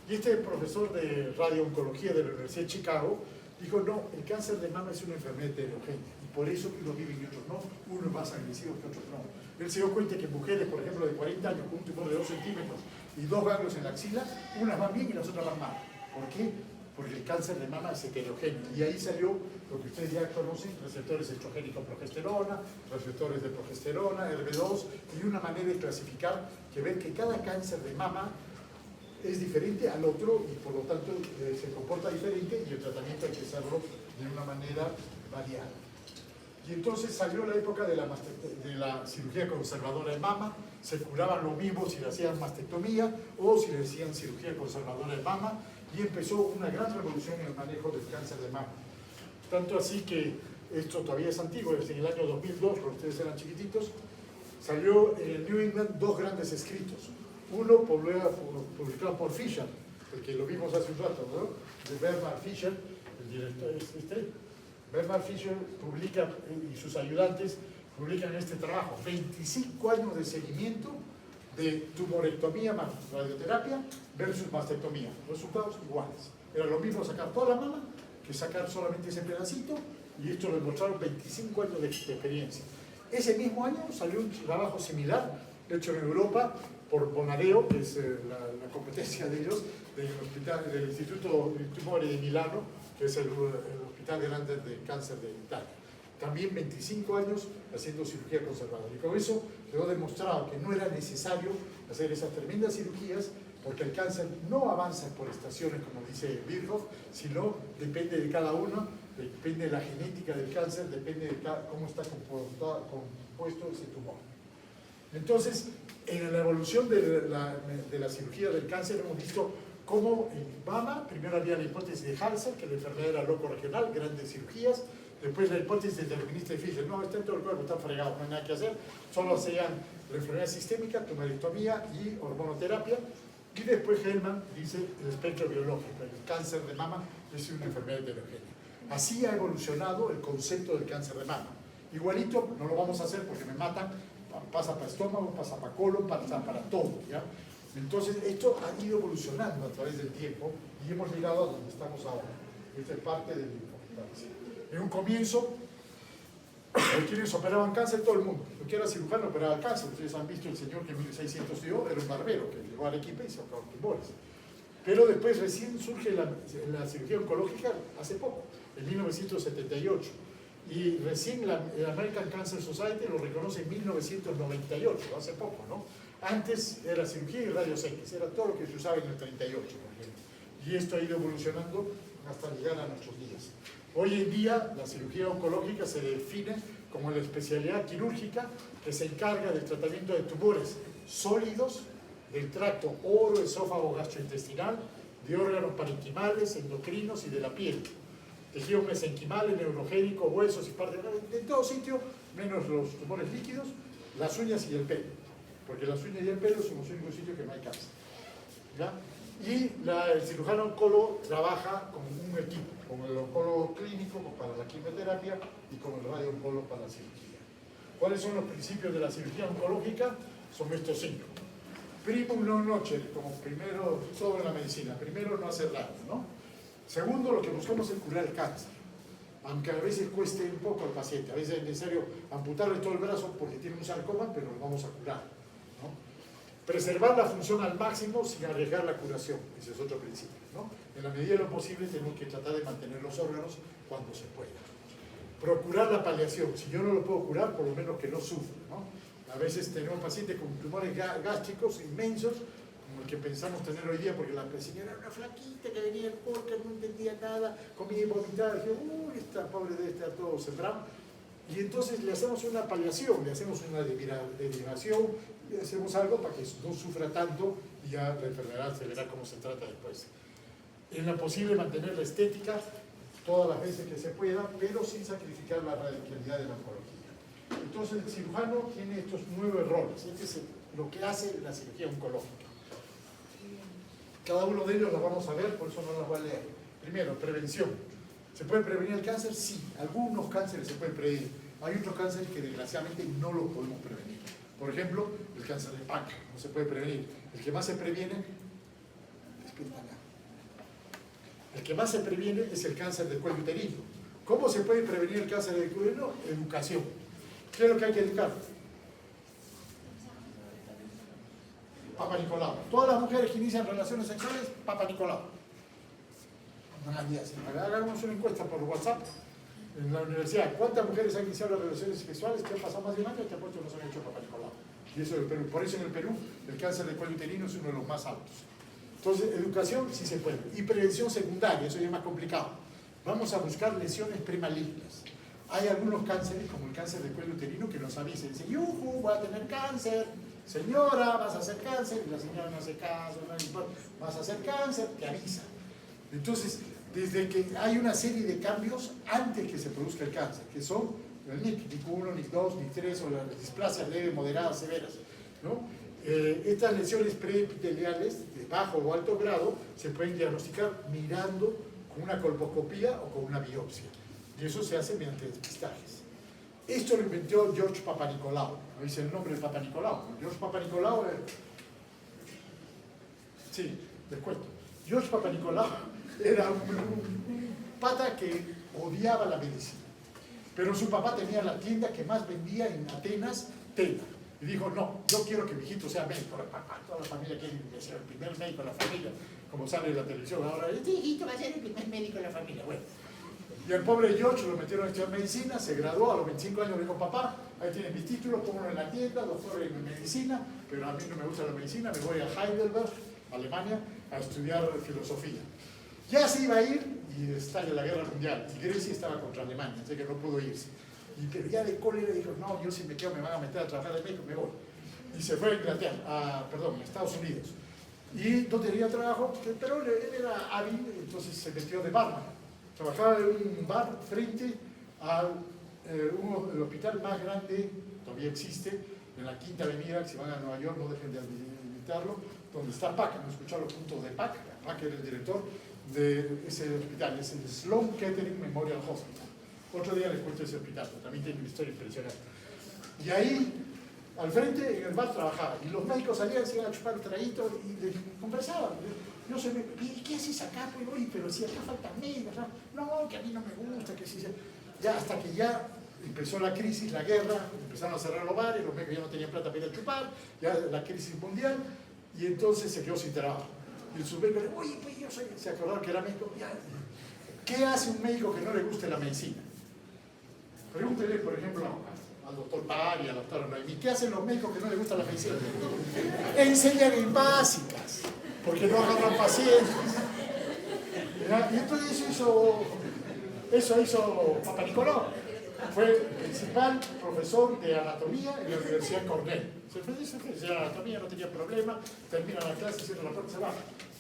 Y este profesor de radiooncología de la Universidad de Chicago dijo, no, el cáncer de mama es una enfermedad heterogénea, y por eso unos viven y otros no, unos más agresivos que otros no. Él se dio cuenta que mujeres, por ejemplo, de 40 años con un tumor de 2 centímetros y 2 ganglios en la axila, unas van bien y las otras van mal. ¿Por qué? Porque el cáncer de mama es heterogéneo. Y ahí salió lo que ustedes ya conocen, receptores estrogénico-progesterona, receptores de progesterona, RB2, y una manera de clasificar que ven que cada cáncer de mama es diferente al otro y por lo tanto se comporta diferente y el tratamiento hay que hacerlo de una manera variada. Y entonces salió la época de la cirugía conservadora de mama, se curaban lo mismo si le hacían mastectomía o si le hacían cirugía conservadora de mama, y empezó una gran revolución en el manejo del cáncer de mama. Tanto así que esto todavía es antiguo, desde el año 2002, cuando ustedes eran chiquititos, salió en el New England 2 grandes escritos. Uno publicado por Fisher, el que lo vimos hace un rato, ¿no? De Bernard Fisher, el director Bernard Fisher publica, y sus ayudantes publican este trabajo, 25 años de seguimiento de tumorectomía más radioterapia versus mastectomía. Resultados iguales. Era lo mismo sacar toda la mama que sacar solamente ese pedacito, y esto lo demostraron 25 años de experiencia. Ese mismo año salió un trabajo similar, hecho en Europa, por Bonadeo, que es la competencia de ellos, del Instituto di Tumori de Milano, que es el hospital grande de cáncer de Italia. También 25 años haciendo cirugía conservadora. Y con eso quedó demostrado que no era necesario hacer esas tremendas cirugías, porque el cáncer no avanza por estaciones, como dice Virchow, sino depende de cada uno, depende de la genética del cáncer, depende de cómo está compuesto ese tumor. Entonces, en la evolución de la cirugía del cáncer hemos visto cómo en mama, primero había la hipótesis de Halser, que la enfermedad era loco-regional, grandes cirugías. Después la hipótesis del determinista de Fischer, no, está en todo el cuerpo, está fregado, no hay nada que hacer. Solo hacían la enfermedad sistémica, tumorectomía y hormonoterapia. Y después Hellman dice el espectro biológico, el cáncer de mama es una enfermedad heterogénea. Así ha evolucionado el concepto del cáncer de mama. Igualito, no lo vamos a hacer porque me matan, pasa para estómago, pasa para colon, pasa para todo, ¿ya? Entonces, esto ha ido evolucionando a través del tiempo y hemos llegado a donde estamos ahora. Esta es parte de la importancia. En un comienzo, quienes operaban cáncer, todo el mundo. El que era cirujano operaba el cáncer. Ustedes han visto el señor que en 1600 dio, era un barbero que llegó a Arequipa y se operó tumores. Pero después recién surge la cirugía oncológica hace poco, en 1978. Y recién la American Cancer Society lo reconoce en 1998, hace poco, ¿no? Antes era cirugía y rayos X, era todo lo que se usaba en el 38, por ejemplo. Y esto ha ido evolucionando hasta llegar a nuestros días. Hoy en día la cirugía oncológica se define como la especialidad quirúrgica que se encarga del tratamiento de tumores sólidos del tracto oro, esófago, gastrointestinal, de órganos parenquimales, endocrinos y de la piel. Tejido mesenquimal, neurogénico, huesos y parte de todo sitio, menos los tumores líquidos, las uñas y el pelo. Porque las uñas y el pelo son los únicos sitios que no hay cáncer. ¿Ya? Y el cirujano oncólogo trabaja con un equipo, con el oncólogo clínico para la quimioterapia y con el radiooncólogo para la cirugía. ¿Cuáles son los principios de la cirugía oncológica? Son estos 5. Primum non nocere, como primero, todo en la medicina. Primero, no hacer daño, ¿no? Segundo, lo que buscamos es curar el cáncer. Aunque a veces cueste un poco al paciente. A veces es necesario amputarle todo el brazo porque tiene un sarcoma, pero lo vamos a curar, ¿no? Preservar la función al máximo sin arriesgar la curación, ese es otro principio, ¿no? En la medida de lo posible tenemos que tratar de mantener los órganos cuando se pueda. Procurar la paliación, si yo no lo puedo curar, por lo menos que no sufra, ¿no? A veces tenemos pacientes con tumores gástricos inmensos, como el que pensamos tener hoy día, porque la señora era una flaquita que venía del podcast, no entendía nada, comía y vomitaba, y dije, uy, esta pobre debe estar todo sembrado. Y entonces le hacemos una paliación, le hacemos una derivación, le hacemos algo para que no sufra tanto y ya la enfermedad se verá cómo se trata después. En lo posible mantener la estética todas las veces que se pueda, pero sin sacrificar la radicalidad de la oncología. Entonces el cirujano tiene estos 9 roles, este es lo que hace la cirugía oncológica. Cada uno de ellos los vamos a ver, por eso no los voy a leer. Primero, prevención. ¿Se puede prevenir el cáncer? Sí, algunos cánceres se pueden prevenir. Hay otros cánceres que desgraciadamente no los podemos prevenir. Por ejemplo, el cáncer de páncreas no se puede prevenir. El que más se previene, el que más se previene es el cáncer del cuello uterino. ¿Cómo se puede prevenir el cáncer del cuello uterino? Educación. ¿Qué es lo que hay que educar? Papa Nicolau. Todas las mujeres que inician relaciones sexuales, Papa Nicolau. Hagamos una encuesta por WhatsApp en la universidad. ¿Cuántas mujeres han iniciado las relaciones sexuales que han pasado más de un año y te apuesto que no se han hecho Papa Nicolau? Y eso en el Perú. Por eso en el Perú el cáncer del cuello uterino es uno de los más altos. Entonces, educación sí se puede. Y prevención secundaria, eso ya es más complicado. Vamos a buscar lesiones premalignas. Hay algunos cánceres, como el cáncer del cuello uterino, que nos avisan. Dicen, ¡yujú! Voy a tener cáncer. Señora, vas a hacer cáncer. Y la señora no hace caso, no le importa. Vas a hacer cáncer, te avisa. Entonces, desde que hay una serie de cambios antes que se produzca el cáncer, que son el NIC 1, NIC 2, NIC 3 o las displasias leves, moderadas, severas, ¿no? Estas lesiones preepiteliales de bajo o alto grado se pueden diagnosticar mirando con una colposcopía o con una biopsia. Y eso se hace mediante despistajes. Esto lo inventó George Papanicolaou. ¿No dice el nombre de Papanicolaou? George Papanicolaou sí, les cuento. George Papanicolaou era un pata que odiaba la medicina. Pero su papá tenía la tienda que más vendía en Atenas, tela. Y dijo, no, yo quiero que mi hijito sea médico. Toda la familia quiere ser el primer médico de la familia, como sale en la televisión. Ahora, este hijito va a ser el primer médico de la familia. Bueno. Y el pobre George lo metieron a estudiar medicina, se graduó a los 25 años, le dijo, papá, ahí tienen mis títulos, pónganlo en la tienda, doctor en medicina, pero a mí no me gusta la medicina, me voy a Heidelberg, Alemania, a estudiar filosofía. Ya se iba a ir y estalla la guerra mundial, y Grecia estaba contra Alemania, así que no pudo irse. Pero ya de cólera dijo, no, yo si me quedo me van a meter a trabajar de médico, me voy. Y se fue a Inglaterra, a Estados Unidos. Y no tenía trabajo, pero él era hábil, entonces se metió de barman. Trabajaba en un bar frente al el hospital más grande, todavía existe, en la Quinta Avenida, que si van a Nueva York no dejen de visitarlo, donde está PAC, han escuchado los puntos de PAC. PAC era el director de ese hospital, es el Sloan Kettering Memorial Hospital. Otro día les cuento ese hospital, también tiene una historia impresionante. Y ahí, al frente, en el bar trabajaba. Y los médicos salían, se iban a chupar el traguito y les conversaban. Yo se me, ¿qué haces acá? Pues, oye, pero si acá faltan médicos. No, que a mí no me gusta, que si... Ya, hasta que ya empezó la crisis, la guerra, empezaron a cerrar los bares, los médicos ya no tenían plata para ir a chupar, ya la crisis mundial, y entonces se quedó sin trabajo. Y el submédico le dijo, oye, pues yo soy... Se acordaron que era médico. Ya. ¿Qué hace un médico que no le guste la medicina? Pregúntele, por ejemplo, al doctor Pari, a la doctora Noemí, ¿qué hacen los médicos que no les gusta la medicina? Enseñan en básicas, porque no agarran pacientes. ¿Ya? Y entonces eso hizo Papanicolaou. Fue el principal profesor de anatomía en la Universidad Cornell. Se fue a anatomía, no tenía problema, termina la clase, cierra la puerta, se va.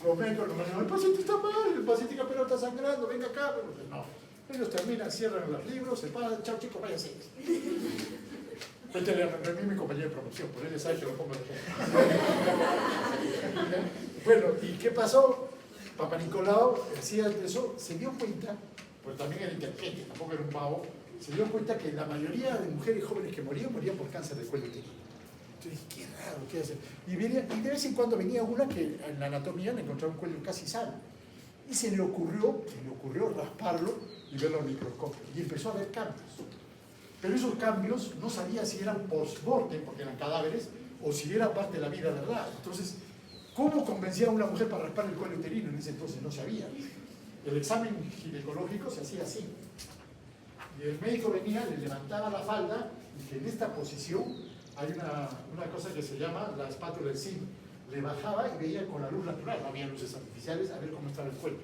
Los médicos nos dicen, el paciente está mal, el paciente pero está sangrando, venga acá. Pero no. Ellos terminan, cierran los libros, se paran, chao chicos, váyanse. Cuéntale a mi compañero de promoción, por él sabe que lo pongo de Bueno, ¿y qué pasó? Papanicolaou hacía eso, se dio cuenta, pues también era intérprete, tampoco era un pavo, se dio cuenta que la mayoría de mujeres jóvenes que morían por cáncer de cuello uterino. Entonces, qué raro, ¿qué hace? Y de vez en cuando venía una que en la anatomía le encontraba un cuello casi sano. Y se le ocurrió rasparlo y verlo al microscopio. Y empezó a ver cambios. Pero esos cambios no sabía si eran post-mortem, porque eran cadáveres, o si era parte de la vida verdad. Entonces, ¿cómo convencía a una mujer para raspar el cuello uterino? En ese entonces no se sabía. El examen ginecológico se hacía así. Y el médico venía, le levantaba la falda, y que en esta posición hay una cosa que se llama la espátula del zinc. Le bajaba y veía con la luz natural, no había luces artificiales, a ver cómo estaba el cuello.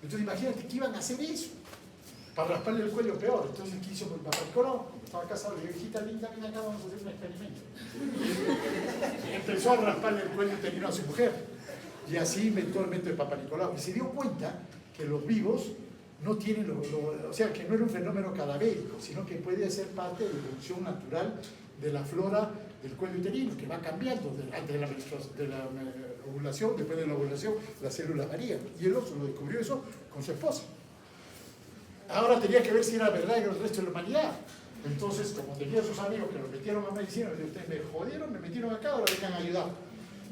Entonces imagínate que iban a hacer eso, para rasparle el cuello peor. Entonces quiso el papá Nicolau, como estaba casado, le dijo, hijita linda, ven acá, vamos a hacer un experimento. Empezó a rasparle el cuello uterino a su mujer. Y así inventó el método de Papa Nicolau. Y se dio cuenta que los vivos no tienen, o sea, que no era un fenómeno cadavérico, sino que puede ser parte de la evolución natural de la flora del cuello uterino, que va cambiando antes de la ovulación, después de la ovulación, las células varían. Y él lo descubrió eso con su esposa. Ahora tenía que ver si era verdad en el resto de la humanidad. Entonces, como tenía sus amigos que lo metieron a medicina, le dijo, ustedes me jodieron, me metieron acá, ahora vengan a ayudar.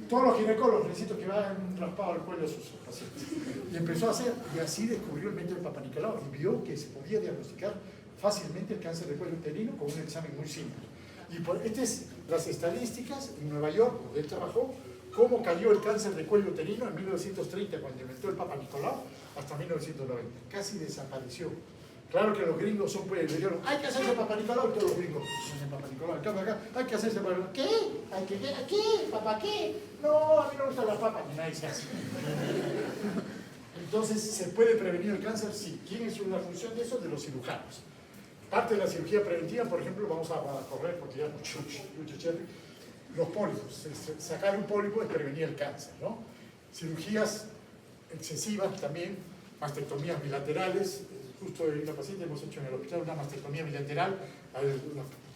Todos los ginecólogos necesito que vayan raspado el cuello a sus pacientes. Y empezó a hacer, y así descubrió el método de Papa Nicolau, y vio que se podía diagnosticar fácilmente el cáncer de cuello uterino con un examen muy simple. Y estas es las estadísticas en Nueva York, donde él trabajó, cómo cayó el cáncer de cuello uterino en 1930, cuando inventó el Papa Nicolau, hasta 1990. Casi desapareció. Claro que los gringos son, pues, le dijeron, hay que hacerse Papa Nicolau, y todos los gringos, son Papa Nicolau, acá, hay que hacerse Papa Nicolau. ¿Qué? ¿Hay que qué? ¿Qué? ¿Papá qué? No, a mí no me gusta la papa, ni nadie se hace. Entonces, ¿se puede prevenir el cáncer? Sí. ¿Quién es la función de eso? De los cirujanos. Parte de la cirugía preventiva, por ejemplo, vamos a correr porque ya mucho chévere. Los pólipos. Sacar un pólipo es prevenir el cáncer, ¿no? Cirugías excesivas también, mastectomías bilaterales. Justo en una paciente hemos hecho en el hospital una mastectomía bilateral al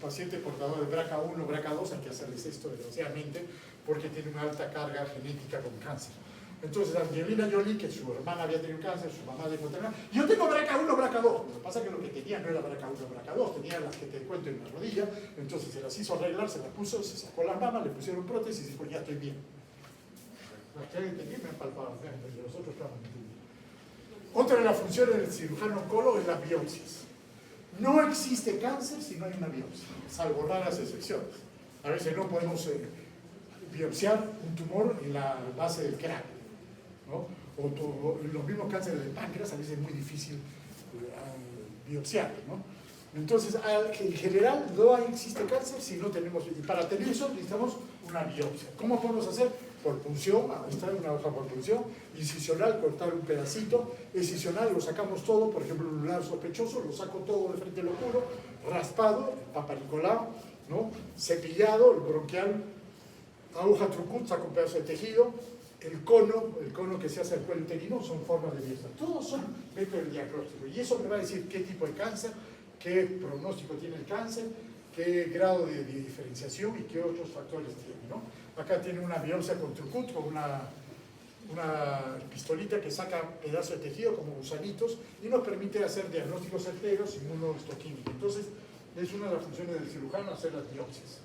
paciente portador de BRCA1, BRCA2, hay que hacerles esto desgraciadamente porque tiene una alta carga genética con cáncer. Entonces Angelina Jolie, que su hermana había tenido cáncer, su mamá de tener, yo tengo BRCA1, BRCA2. Lo que pasa es que lo que tenía no era BRCA1, BRCA2, tenía las que te cuento en la rodilla, entonces se las hizo arreglar, se las puso, se sacó las mamas, le pusieron prótesis y dijo, ya estoy bien. Las que entendí me han palpado, los otros estaban entendidos. Otra de las funciones del cirujano oncólogo es las biopsias. No existe cáncer si no hay una biopsia, salvo raras excepciones. A veces no podemos biopsiar un tumor en la base del cráneo, ¿no? O los mismos cánceres de páncreas a veces es muy difícil biopsiar, ¿no? Entonces, en general no existe cáncer si no tenemos, y para tener eso necesitamos una biopsia. ¿Cómo podemos hacer? Por punción, extraer una hoja por punción, incisional, cortar un pedacito, excisional, lo sacamos todo, por ejemplo, un lunar sospechoso, lo saco todo de frente al locuro, raspado, Papa Nicolau, ¿no? Cepillado, el bronquial, aguja trucut, saco un pedazo de tejido, el cono que se hace al cuello uterino son formas de biopsia. Todos son métodos de diagnóstico, y eso me va a decir qué tipo de cáncer, qué pronóstico tiene el cáncer, qué grado de diferenciación y qué otros factores tiene, ¿no? Acá tiene una biopsia con trucut, con una pistolita que saca pedazos de tejido como gusanitos y nos permite hacer diagnósticos certeros inmunohistoquímicos. Entonces, es una de las funciones del cirujano hacer las biopsias.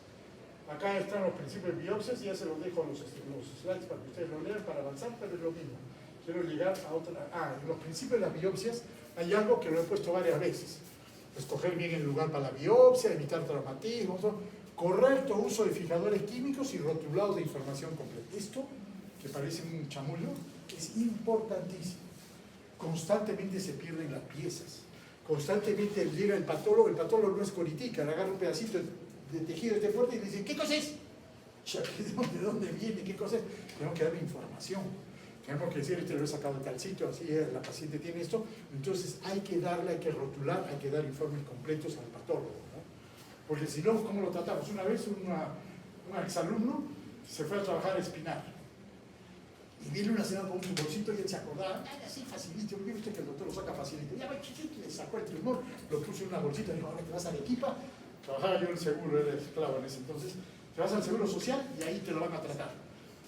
Acá están los principios de biopsias y ya se los dejo los slides para que ustedes lo lean para avanzar, pero es lo mismo. Quiero llegar a otra. En los principios de las biopsias hay algo que lo he puesto varias veces. Escoger bien el lugar para la biopsia, evitar traumatismos, correcto uso de fijadores químicos y rotulados de información completa. Esto, que parece un chamullo, es importantísimo. Constantemente se pierden las piezas. Constantemente llega el patólogo no es coritica, le agarra un pedacito de tejido este fuerte y le dice, ¿qué cosa es? ¿De dónde viene? ¿Qué cosa es? Tenemos que darle información. Tenemos que decir, este lo he sacado de tal sitio, así es, la paciente tiene esto. Entonces hay que darle, hay que rotular, hay que dar informes completos al patólogo, ¿no? Porque si no, ¿cómo lo tratamos? Una vez un exalumno se fue a trabajar a Espinar y vino una señora con un tumorcito y él se acordaba, así facilito, ¿por qué viste que el doctor lo saca facilito? Ya va, le sacó el tumor, lo puso en una bolsita y dijo, ahora te vas a Arequipa. Trabajaba yo en el seguro, era esclavo en ese entonces, te vas al seguro social y ahí te lo van a tratar.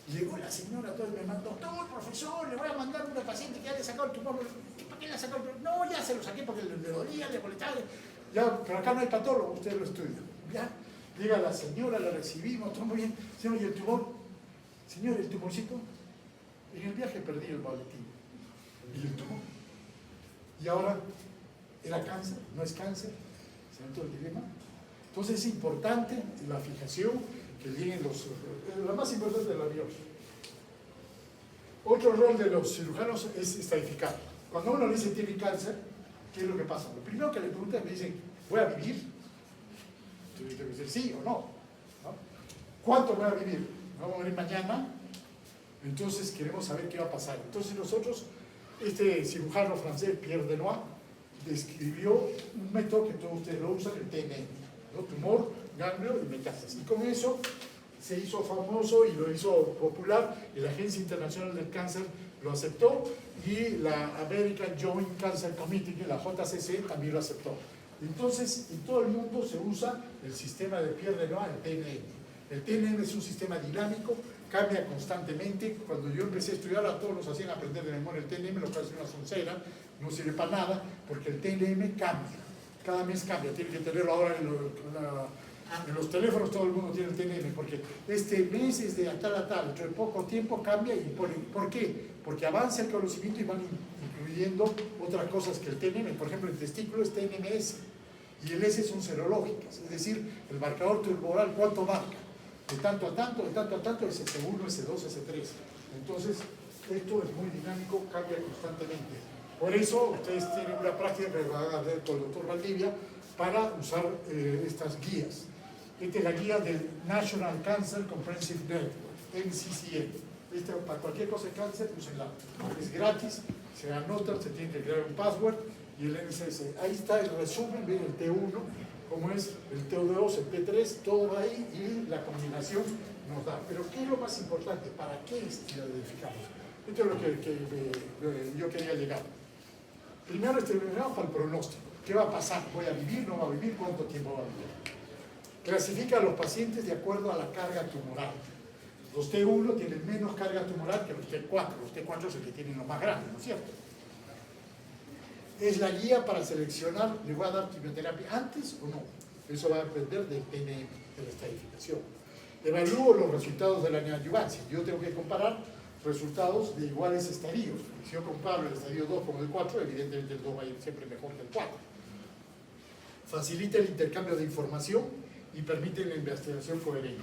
Llegó la señora, todo me mandó, doctor, profesor, le voy a mandar a una paciente que ya le sacó el tumor. ¿Para qué le sacó el tumor? No, ya se lo saqué porque le dolía, le molestaba. Ya, pero acá no hay patólogo, usted lo estudia. Ya, llega la señora, la recibimos, todo muy bien. Señor, ¿y el tumor? Señor, ¿el tumorcito? En el viaje perdí el boletín. ¿Y el tumor? Y ahora, ¿era cáncer? ¿No es cáncer? ¿Se ve todo el dilema? Entonces es importante la fijación, que lleguen la más importante de la biopsia. Otro rol de los cirujanos es estadificar. Cuando uno le dice tiene cáncer, ¿qué es lo que pasa? Lo primero que le preguntan, me dicen, ¿voy a vivir? Entonces tengo que decir sí o no, ¿no? ¿Cuánto voy a vivir? ¿Vamos a morir mañana? Entonces queremos saber qué va a pasar. Entonces nosotros, este cirujano francés, Pierre Denoy, describió un método que todos ustedes lo usan, el TNM, ¿no? Tumor, ganglio y metástasis. Y con eso se hizo famoso y lo hizo popular, y la Agencia Internacional del Cáncer lo aceptó, y la American Joint Cancer Committee, la JCC, también lo aceptó. Entonces, en todo el mundo se usa el sistema de Pierre Denoy, el TNM. El TNM es un sistema dinámico, cambia constantemente. Cuando yo empecé a estudiar, a todos nos hacían aprender de memoria el TNM, lo cual es una soncera, no sirve para nada, porque el TNM cambia, cada mes cambia. Tiene que tenerlo ahora en los teléfonos, todo el mundo tiene el TNM, porque este mes es de tal a tal, dentro de poco tiempo cambia. ¿Y por qué? Porque avanza el conocimiento y van incluyendo otras cosas que el TNM. Por ejemplo, el testículo es TNMS, y el S son serológicas, es decir, el marcador tumoral, ¿cuánto marca? De tanto a tanto, de tanto a tanto, S1, S2, S3. Entonces, esto es muy dinámico, cambia constantemente. Por eso, ustedes tienen una práctica que van a ver con el doctor Valdivia para usar estas guías. Esta es la guía del National Cancer Comprehensive Network, NCCN. Para cualquier cosa de cáncer, úsenla. Es gratis, se anotan, se tiene que crear un password, y el NCC. Ahí está el resumen, ven el T1, cómo es el T2, el T3, todo va ahí, y la combinación nos da. Pero ¿qué es lo más importante? ¿Para qué identificamos? Esto es lo que yo quería llegar. Primero, para el pronóstico. ¿Qué va a pasar? ¿Voy a vivir? ¿No va a vivir? ¿Cuánto tiempo va a vivir? Clasifica a los pacientes de acuerdo a la carga tumoral. Los T1 tienen menos carga tumoral que los T4. Los T4 es el que tienen lo más grande, ¿no es cierto? Es la guía para seleccionar, ¿le voy a dar quimioterapia antes o no? Eso va a depender del TNM, de la estadificación. Evalúo los resultados de la neoadyuvancia. Yo tengo que comparar resultados de iguales estadios. Si yo comparo el estadio 2 con el 4, evidentemente el 2 va a ir siempre mejor que el 4. Facilita el intercambio de información y permite la investigación coherente.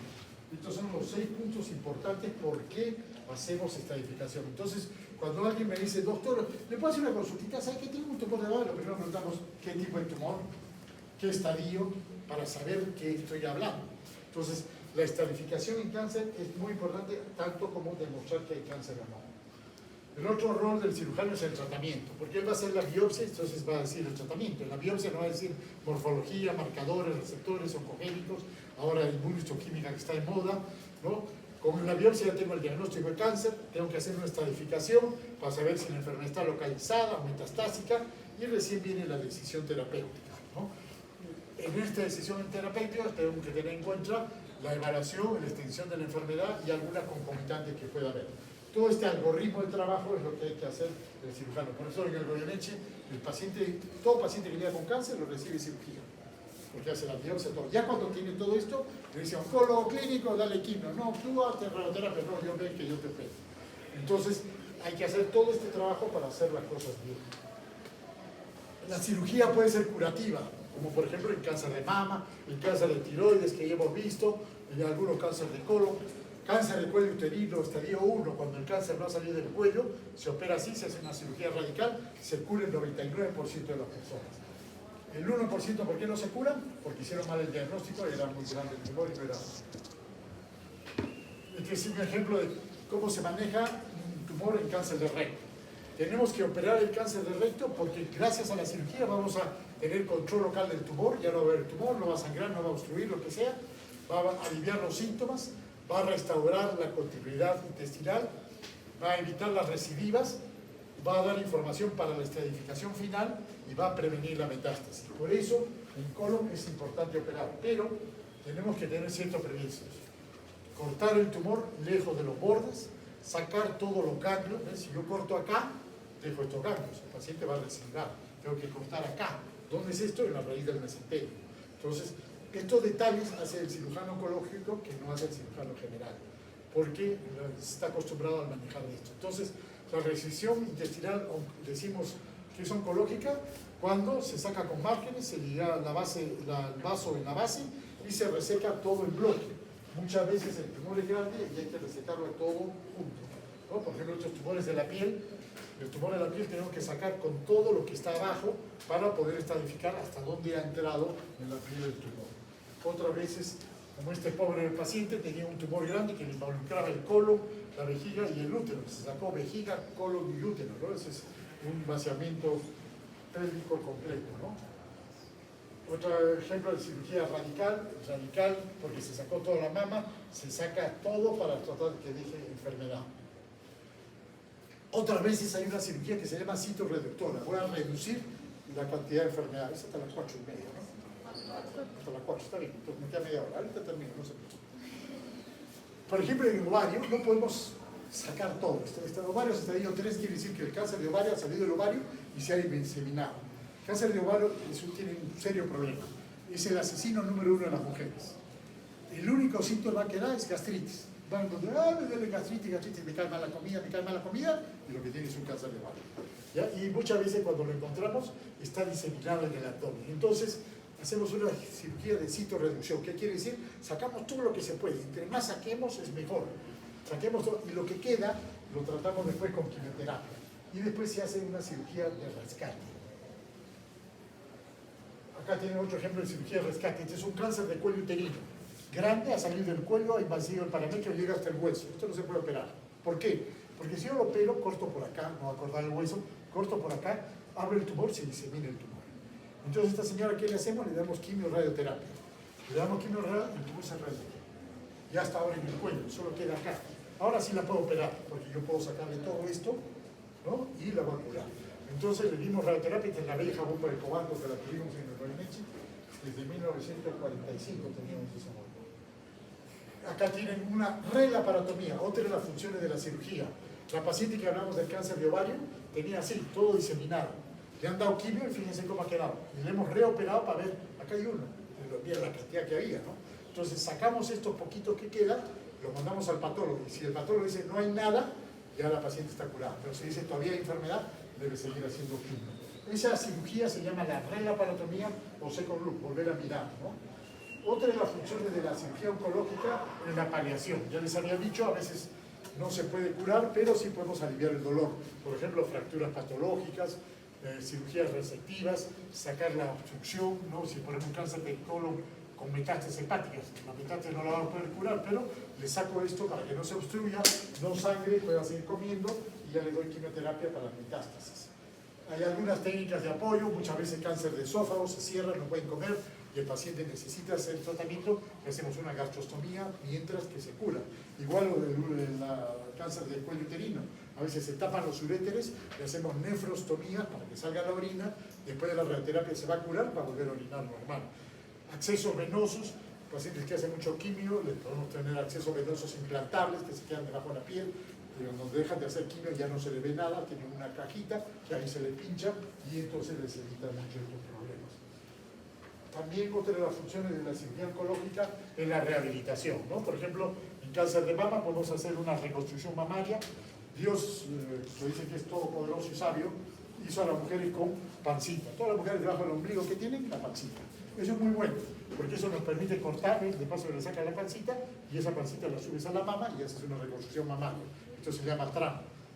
Estos son los 6 puntos importantes por qué hacemos estadificación. Entonces, cuando alguien me dice, doctor, ¿le puedo hacer una consultita? ¿Sabe que tengo un tumor de baba? Lo primero preguntamos qué tipo de tumor, qué estadio, para saber qué estoy hablando. Entonces, la estadificación en cáncer es muy importante, tanto como demostrar que hay cáncer o no. El otro rol del cirujano es el tratamiento, porque él va a hacer la biopsia, entonces va a decir el tratamiento. En la biopsia no va a decir morfología, marcadores, receptores, oncogénicos, ahora la inmunohistoquímica que está de moda, ¿no? Con la biopsia ya tengo el diagnóstico de cáncer, tengo que hacer una estadificación para saber si la enfermedad está localizada o metastásica, y recién viene la decisión terapéutica, ¿no? En esta decisión terapéutica tengo que tener en cuenta la evaluación, la extensión de la enfermedad y algunas concomitantes que pueda haber. Todo este algoritmo de trabajo es lo que hay que hacer el cirujano. Por eso en el Goyeneche, todo paciente que llega con cáncer lo recibe cirugía, porque hace la biopsia, todo. Ya cuando tiene todo esto, le dice oncólogo clínico, dale quimio. No, tú hazte radioterapia, no, yo veo que yo te opero. Entonces, hay que hacer todo este trabajo para hacer las cosas bien. La cirugía puede ser curativa, como por ejemplo el cáncer de mama, el cáncer de tiroides que ya hemos visto, y algunos cánceres de colon. Cáncer de cuello uterino, estadio 1, cuando el cáncer no ha salido del cuello, se opera así, se hace una cirugía radical, se cura el 99% de las personas. El 1%, ¿por qué no se curan? Porque hicieron mal el diagnóstico y era muy grande el tumor y no era. Este es un ejemplo de cómo se maneja un tumor en cáncer de recto. Tenemos que operar el cáncer de recto porque gracias a la cirugía vamos a tener control local del tumor, ya no va a haber tumor, no va a sangrar, no va a obstruir, lo que sea, va a aliviar los síntomas, va a restaurar la continuidad intestinal, va a evitar las recidivas, va a dar información para la estadificación final y va a prevenir la metástasis. Por eso, en colon es importante operar, pero tenemos que tener ciertos prejuicios. Cortar el tumor lejos de los bordes, sacar todos los ganglios. ¿Ves? Si yo corto acá, dejo estos ganglios, el paciente va a recidivar. Tengo que cortar acá. ¿Dónde es esto? En la raíz del mesenterio. Entonces, estos detalles hace el cirujano oncológico que no hace el cirujano general, porque está acostumbrado a manejar esto. Entonces, la resección intestinal, decimos que es oncológica, cuando se saca con márgenes, se liga el vaso en la base y se reseca todo el bloque. muchas veces el tumor es grande y hay que resecarlo todo junto, ¿no? Por ejemplo, estos tumores de la piel, el tumor de la piel tenemos que sacar con todo lo que está abajo para poder estadificar hasta dónde ha entrado en la piel el tumor. Otras veces, como este pobre paciente tenía un tumor grande que le involucraba el colon, la vejiga y el útero. Se sacó vejiga, colon y útero, ¿no? Ese es un vaciamiento pélvico completo, ¿no? Otro ejemplo de cirugía radical porque se sacó toda la mama, se saca todo para tratar de que deje enfermedad. Otras veces hay una cirugía que se llama citoreductora. Voy a reducir la cantidad de enfermedades hasta las 4:30, ¿no? Hasta las 4, está bien, entonces me queda media hora. Ahorita termino, no se preocupe. Por ejemplo, en el ovario no podemos sacar todo. Este ovario estadio 3 quiere decir que el cáncer de ovario ha salido del ovario y se ha inseminado. El cáncer de ovario tiene un serio problema. Es el asesino número 1 de las mujeres. El único síntoma que da es gastritis. Van donde, me duele gastritis, me cae mal la comida, y lo que tiene es un cáncer de ovario. ¿Ya? Y muchas veces cuando lo encontramos está diseminado en el abdomen. Entonces hacemos una cirugía de citoreducción. ¿Qué quiere decir? Sacamos todo lo que se puede. Entre más saquemos es mejor. Saquemos todo, y lo que queda lo tratamos después con quimioterapia. Y después se hace una cirugía de rescate. Acá tienen otro ejemplo de cirugía de rescate. Este es un cáncer de cuello uterino. Grande, ha salido del cuello, ha invadido el parametrio y llega hasta el hueso. Esto no se puede operar. ¿Por qué? Porque si yo lo opero, corto por acá, no va a cortar el hueso, corto por acá, abro el tumor, se disemina el tumor. Entonces, esta señora, ¿qué le hacemos? Le damos quimio-radioterapia. Le damos quimio-radioterapia, el tumor se reduce. Ya está ahora en el cuello, solo queda acá. Ahora sí la puedo operar, porque yo puedo sacarle todo esto, ¿no? Y la voy a curar. Entonces le dimos radioterapia y la vieja bomba de cobalto que la tuvimos en el Roinechi, desde 1945 teníamos esa bomba. Acá tienen una relaparatomía, otra de las funciones de la cirugía. La paciente que hablamos del cáncer de ovario tenía así, todo diseminado. Le han dado quimio y fíjense cómo ha quedado. Y le hemos reoperado para ver, acá hay uno, mira la cantidad que había, ¿no? Entonces sacamos estos poquitos que quedan, los mandamos al patólogo. Y si el patólogo dice no hay nada, ya la paciente está curada. Pero si dice todavía hay enfermedad, debe seguir haciendo quimio. Esa cirugía se llama la relaparatomía o second look, volver a mirar, ¿no? Otra de las funciones de la cirugía oncológica es la paliación. Ya les había dicho, a veces no se puede curar, pero sí podemos aliviar el dolor. Por ejemplo, fracturas patológicas, cirugías resectivas, sacar la obstrucción, ¿no? Si ponemos un cáncer de colon con metástasis hepáticas, la metástasis no la vamos a poder curar, pero le saco esto para que no se obstruya, no sangre, pueda seguir comiendo y ya le doy quimioterapia para las metástasis. Hay algunas técnicas de apoyo, muchas veces cáncer de esófago, se cierra, no pueden comer y el paciente necesita hacer tratamiento, le hacemos una gastrostomía mientras que se cura. Igual lo del cáncer del cuello uterino, a veces se tapan los uréteres, le hacemos nefrostomía para que salga la orina, después de la radioterapia se va a curar para volver a orinar normal. Accesos venosos, pacientes que hacen mucho quimio, le podemos tener accesos venosos implantables que se quedan debajo de la piel, pero cuando dejan de hacer quimio ya no se le ve nada, tienen una cajita que ahí se le pincha y entonces les evita muchos de estos problemas. También otra de las funciones de la cirugía oncológica es la rehabilitación, ¿no? Por ejemplo, en cáncer de mama podemos hacer una reconstrucción mamaria. Dios, que dice que es todopoderoso y sabio, hizo a las mujeres con pancita. Todas las mujeres debajo del ombligo que tienen, la pancita. Eso es muy bueno, porque eso nos permite cortar, de paso le saca la pancita y esa pancita la subes a la mama y haces una reconstrucción mamaria. Esto se llama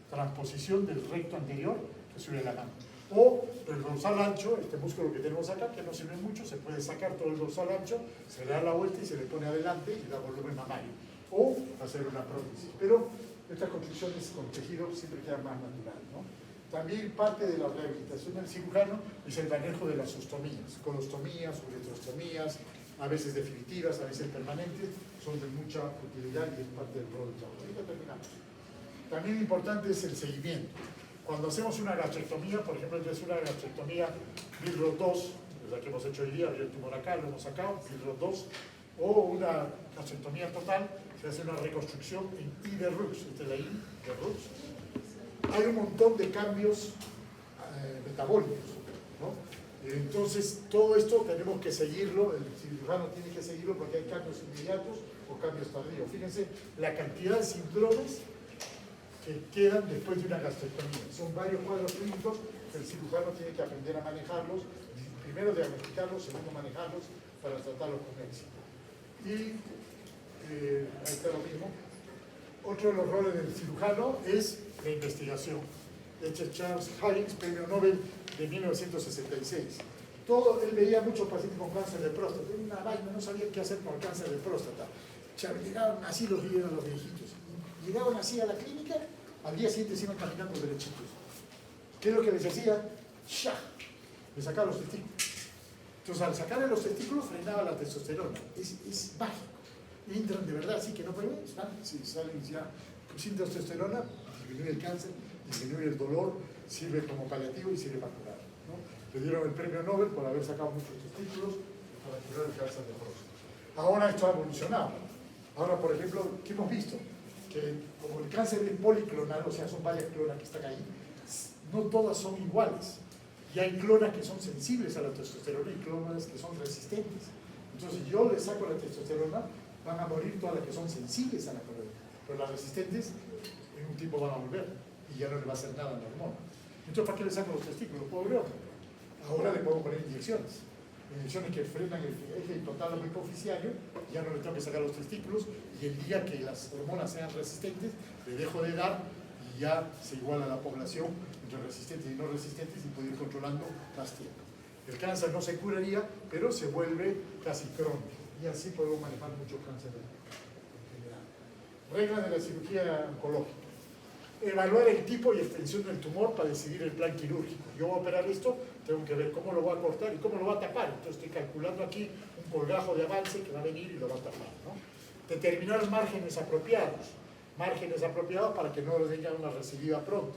transposición del recto anterior que sube a la mama. O el dorsal ancho, este músculo que tenemos acá, que no sirve mucho, se puede sacar todo el dorsal ancho, se le da la vuelta y se le pone adelante y da volumen mamario. O hacer una prótesis. Pero estas construcciones con tejido siempre quedan más natural, ¿no? También parte de la rehabilitación del cirujano es el manejo de las ostomías, colostomías, uretrostomías, a veces definitivas, a veces permanentes, son de mucha utilidad y es parte del rol de trabajo. Ahorita terminamos. También importante es el seguimiento. Cuando hacemos una gastrectomía, por ejemplo, es una gastrectomía BILROT 2, la que hemos hecho hoy día, el tumor acá, lo hemos sacado, BILROT 2, o una gastrectomía total, se hace una reconstrucción en I de Rux, esta es la I de Rux. Hay un montón de cambios metabólicos, ¿no? Entonces, todo esto tenemos que seguirlo, el cirujano tiene que seguirlo porque hay cambios inmediatos o cambios tardíos. Fíjense la cantidad de síndromes que quedan después de una gastrectomía. Son varios cuadros clínicos que el cirujano tiene que aprender a manejarlos, primero diagnosticarlos, segundo manejarlos para tratarlos con éxito. Y ahí está lo mismo. Otro de los roles del cirujano es la investigación. De hecho, Charles Hynes, premio Nobel de 1966. Él veía muchos pacientes con cáncer de próstata. Tenía una vaina, no sabía qué hacer con el cáncer de próstata. Llegaban así los viejitos. Llegaban así a la clínica, al día siguiente se iban caminando derechitos. ¿Qué es lo que les hacía? ¡Shah! Le sacaba los testículos. Entonces, al sacarle los testículos, frenaba la testosterona. Es mágico. Entran de verdad, así que no pueden, si salen ya sin testosterona, disminuye el cáncer, disminuye el dolor, sirve como paliativo y sirve para curar, ¿no? Le dieron el premio Nobel por haber sacado muchos testículos para curar el cáncer de próstata. Ahora esto ha evolucionado. Ahora, por ejemplo, ¿qué hemos visto? Que como el cáncer es policlonal, o sea, son varias clonas que están ahí, no todas son iguales. Y hay clonas que son sensibles a la testosterona y clonas que son resistentes. Entonces, si yo les saco la testosterona, van a morir todas las que son sensibles a la clona. Pero las resistentes, en un tiempo van a volver y ya no le va a hacer nada a la hormona. Entonces, ¿para qué le saco los testículos? Pobre hombre. Ahora le puedo poner inyecciones. Inyecciones que frenan el eje hipotálamo hipoficiario, ya no le tengo que sacar los testículos, y el día que las hormonas sean resistentes, le dejo de dar y ya se iguala la población entre resistentes y no resistentes y puedo ir controlando más tiempo. El cáncer no se curaría, pero se vuelve casi crónico, y así podemos manejar mucho cáncer en general. Reglas de la cirugía oncológica. Evaluar el tipo y extensión del tumor para decidir el plan quirúrgico. Yo voy a operar esto, tengo que ver cómo lo voy a cortar y cómo lo voy a tapar. Entonces estoy calculando aquí un colgajo de avance que va a venir y lo va a tapar, ¿no? Determinar márgenes apropiados para que no tenga una recidiva pronto.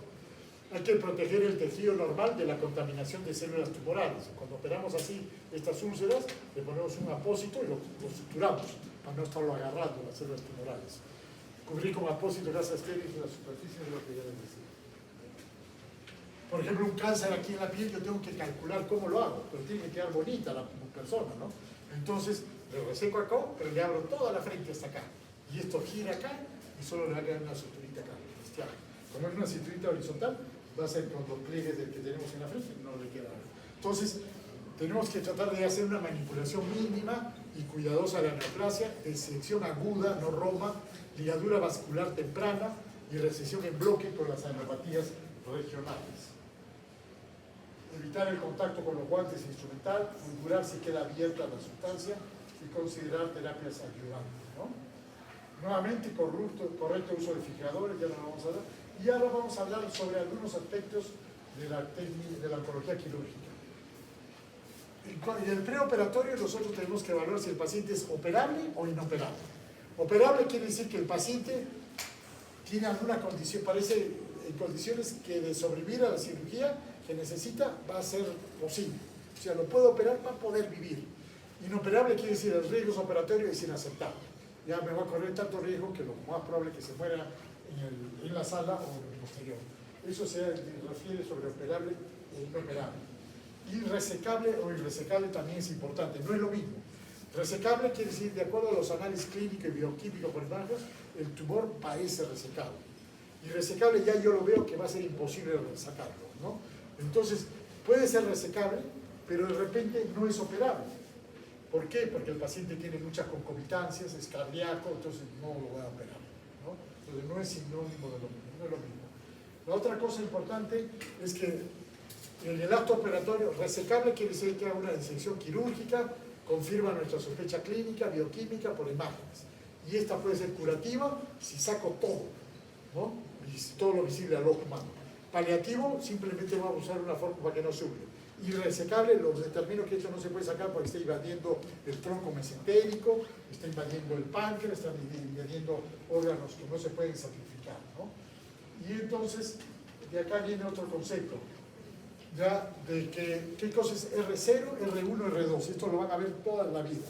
Hay que proteger el tejido normal de la contaminación de células tumorales. Cuando operamos así estas úlceras, le ponemos un apósito y lo suturamos para no estarlo agarrando las células tumorales. Cubrir con apósito gasas estériles en la superficie de lo que ya les decía. Por ejemplo, un cáncer aquí en la piel, yo tengo que calcular cómo lo hago, pero tiene que quedar bonita la persona, ¿no? Entonces, le reseco acá, pero le abro toda la frente hasta acá. Y esto gira acá y solo le va a quedar una suturita acá. Como es una suturita horizontal, va a ser con los pliegues del que tenemos en la frente, no le queda nada. Entonces, tenemos que tratar de hacer una manipulación mínima y cuidadosa de la neoplasia, de sección aguda, no roma, ligadura vascular temprana y recesión en bloque con las anapatías regionales. Evitar el contacto con los guantes instrumental, fulgurar si queda abierta la sustancia y considerar terapias ayudantes, ¿no? Nuevamente, correcto uso de fijadores, ya no lo vamos a hablar. Y ahora vamos a hablar sobre algunos aspectos de la oncología quirúrgica. En el preoperatorio nosotros tenemos que evaluar si el paciente es operable o inoperable. Operable quiere decir que el paciente tiene alguna condición, parece en condiciones que de sobrevivir a la cirugía que necesita va a ser posible. O sea, lo puede operar para poder vivir. Inoperable quiere decir el riesgo operatorio es inaceptable. Ya me va a correr tanto riesgo que lo más probable es que se muera en la sala o en el posterior. Eso se refiere sobre operable e inoperable. Irresecable o irresecable también es importante, no es lo mismo. Resecable quiere decir, de acuerdo a los análisis clínicos y bioquímicos por ejemplo, el tumor parece resecable. Irresecable ya yo lo veo que va a ser imposible resacarlo, ¿no? Entonces, puede ser resecable, pero de repente no es operable. ¿Por qué? Porque el paciente tiene muchas concomitancias, es cardíaco, entonces no lo voy a operar, ¿no? Entonces no es sinónimo de lo mismo, no es lo mismo. La otra cosa importante es que en el acto operatorio, resecable quiere decir que haga una disección quirúrgica, confirma nuestra sospecha clínica, bioquímica por imágenes. Y esta puede ser curativa si saco todo, ¿no? Todo lo visible al ojo humano. Paliativo, simplemente vamos a usar una fórmula para que no sube. Irresecable, los determino que esto no se puede sacar porque está invadiendo el tronco mesentérico, está invadiendo el páncreas, está invadiendo órganos que no se pueden sacrificar, ¿no? Y entonces, de acá viene otro concepto, ya de que, ¿qué cosa es R0, R1, R2? Esto lo van a ver toda la vida.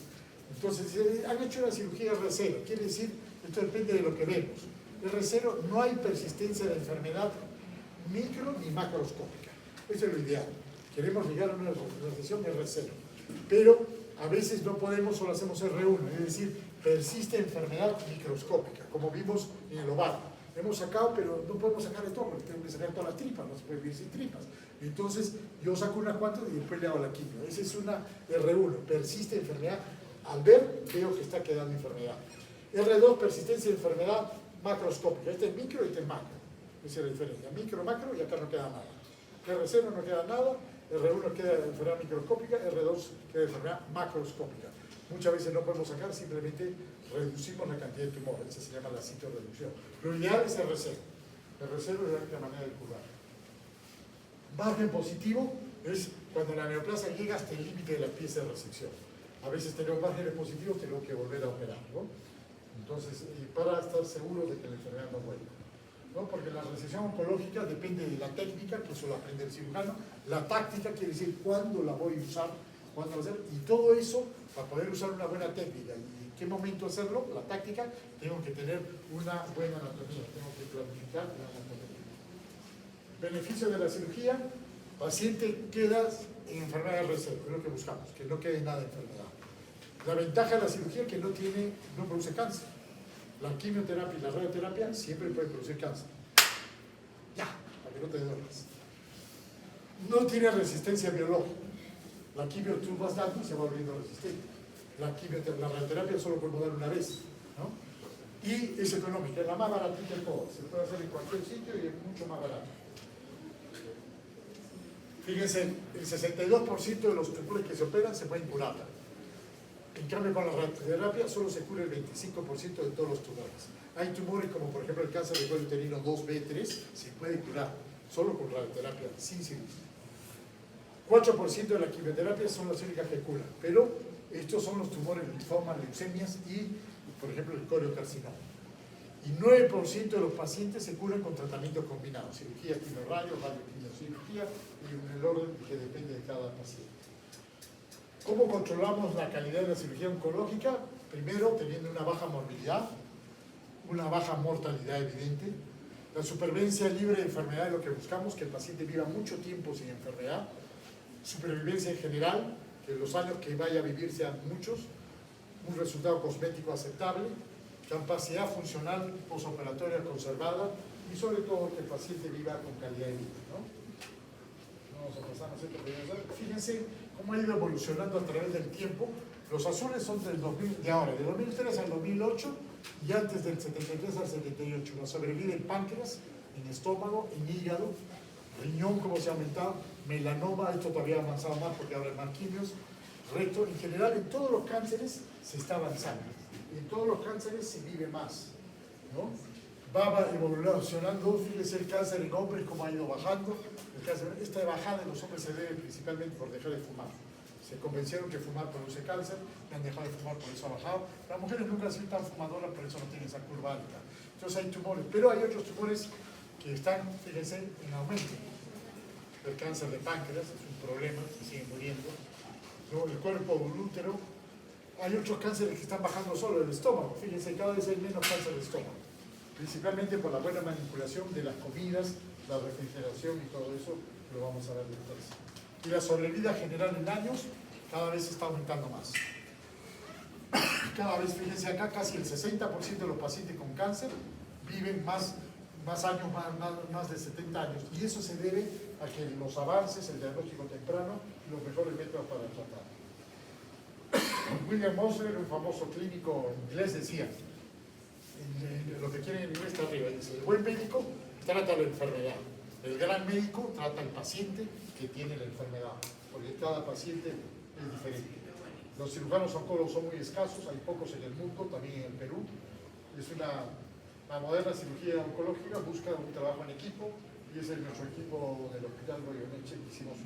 Entonces, han hecho una cirugía R0, quiere decir, esto depende de lo que vemos. R0, no hay persistencia de enfermedad micro ni macroscópica. Eso es lo ideal. Queremos llegar a una recesión R0. Pero a veces no podemos, solo hacemos R1, es decir, persiste enfermedad microscópica, como vimos en el ovario. Hemos sacado, pero no podemos sacar esto porque tenemos que sacar todas las tripas, no se puede vivir sin tripas. Entonces, yo saco unas cuantas y después le hago la quimio. Esa es una R1, persiste enfermedad. Al ver, veo que está quedando enfermedad. R2, persistencia de enfermedad macroscópica. Este es micro y este es macro. Esa es la diferencia. Micro, macro y acá no queda nada. R0 no queda nada, R1 queda de enfermedad microscópica, R2 queda de enfermedad macroscópica. Muchas veces no podemos sacar, simplemente reducimos la cantidad de tumor. Esa se llama la citorreducción. Lo ideal es R0. R0 es la única manera de curvar. Margen positivo es cuando la neoplasia llega hasta el límite de la pieza de resección. A veces tenemos márgenes positivos, tenemos que volver a operar, ¿no? Entonces, para estar seguro de que la enfermedad no vuelva, ¿no? Porque la resección oncológica depende de la técnica, que eso lo aprende el cirujano. La táctica quiere decir cuándo la voy a usar, cuándo la voy a hacer, y todo eso, para poder usar una buena técnica y en qué momento hacerlo, la táctica, tengo que tener una buena anatomía, tengo que planificar la anatomía. Beneficio de la cirugía: paciente queda en enfermedad de reserva, es lo que buscamos, que no quede nada de enfermedad. La ventaja de la cirugía es que no produce cáncer. La quimioterapia y la radioterapia siempre pueden producir cáncer. Ya, para que no te duermas. No tiene resistencia biológica. La quimio tú vas dando y se va volviendo resistente. La radioterapia solo podemos dar una vez, ¿no? Y es económica, es la más baratita de todas. Se puede hacer en cualquier sitio y es mucho más barato. Fíjense, el 62% de los tumores que se operan se pueden curar. En cambio, con la radioterapia solo se cura el 25% de todos los tumores. Hay tumores como, por ejemplo, el cáncer de cuello uterino 2B3, se puede curar solo con radioterapia, sin cirugía. 4% de la quimioterapia son las únicas que curan, pero estos son los tumores, linfomas, leucemias y, por ejemplo, el coriocarcinoma. Y 9% de los pacientes se curan con tratamiento combinado, cirugía, quimioradio, radioquimiocirugía, y en el orden que depende de cada paciente. ¿Cómo controlamos la calidad de la cirugía oncológica? Primero, teniendo una baja morbilidad, una baja mortalidad evidente. La supervivencia libre de enfermedad es lo que buscamos, que el paciente viva mucho tiempo sin enfermedad. Supervivencia en general, que los años que vaya a vivir sean muchos. Un resultado cosmético aceptable. Capacidad funcional posoperatoria conservada. Y sobre todo, que el paciente viva con calidad de vida, ¿no? Vamos a pasar a hacer lo que voy a hacer. Fíjense cómo ha ido evolucionando a través del tiempo. Los azules son del 2000, de ahora, de 2003 al 2008 y antes del 73 al 78. La sobrevida en páncreas, en estómago, en hígado, riñón, como se ha aumentado, melanoma, esto todavía ha avanzado más porque ahora hay más quimios, recto. En general, en todos los cánceres se está avanzando. Y en todos los cánceres se vive más, ¿no? Va evolucionando, fíjense el cáncer en hombres cómo ha ido bajando. Esta bajada en los hombres se debe principalmente por dejar de fumar. Se convencieron que fumar produce cáncer, y han dejado de fumar, por eso ha bajado. Las mujeres nunca han sido tan fumadoras, por eso no tienen esa curva alta. Entonces hay tumores, pero hay otros tumores que están, fíjense, en aumento. El cáncer de páncreas es un problema, se siguen muriendo. ¿No? El cuerpo del útero. Hay otros cánceres que están bajando solo, el estómago. Fíjense, cada vez hay menos cáncer de estómago. Principalmente por la buena manipulación de las comidas, la refrigeración y todo eso, lo vamos a ver después. Y la sobrevida general en años cada vez está aumentando más. Cada vez, fíjense acá, casi el 60% de los pacientes con cáncer viven más años, más de 70 años. Y eso se debe a que los avances, el diagnóstico temprano, los mejores métodos para tratar. William Moseley, un famoso clínico inglés, decía, lo que quieren en inglés está arriba, dice, el buen médico trata la enfermedad, el gran médico trata al paciente que tiene la enfermedad, porque cada paciente es diferente. Los cirujanos oncólogos son muy escasos, hay pocos en el mundo, también en el Perú. La moderna cirugía oncológica busca un trabajo en equipo, y ese es nuestro equipo del Hospital Goyeneche, que hicimos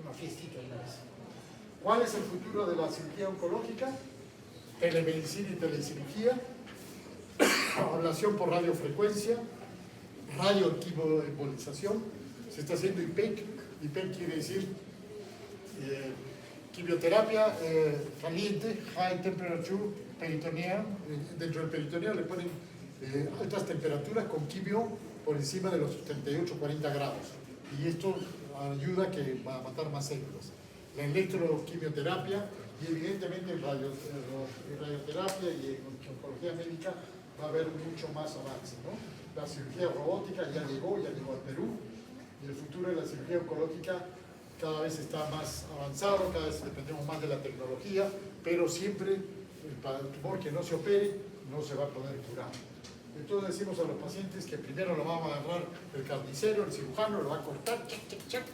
una fiestita una vez. ¿Cuál es el futuro de la cirugía oncológica? Telemedicina y telecirugía, ablación por radiofrecuencia, radioembolización, se está haciendo IPEC. IPEC quiere decir quimioterapia caliente, high temperature peritoneal. Dentro del peritoneal le ponen altas temperaturas con quimio por encima de los 38-40 grados. Y esto ayuda a matar más células. La electroquimioterapia y evidentemente en radioterapia y en oncología médica va a haber mucho más avance, ¿no? La cirugía robótica ya llegó al Perú, y el futuro de la cirugía oncológica cada vez está más avanzado, cada vez dependemos más de la tecnología, pero siempre el tumor que no se opere no se va a poder curar. Entonces decimos a los pacientes que primero lo vamos a agarrar el carnicero, el cirujano, lo va a cortar, chac, chac, chac.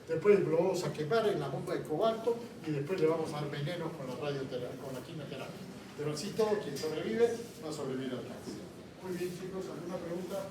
Después lo vamos a quemar en la bomba de cobalto y después le vamos a dar veneno con la radioterapia, con la quimioterapia. Pero así todo quien sobrevive va a sobrevivir al cáncer. Muy bien, chicos, ¿alguna pregunta?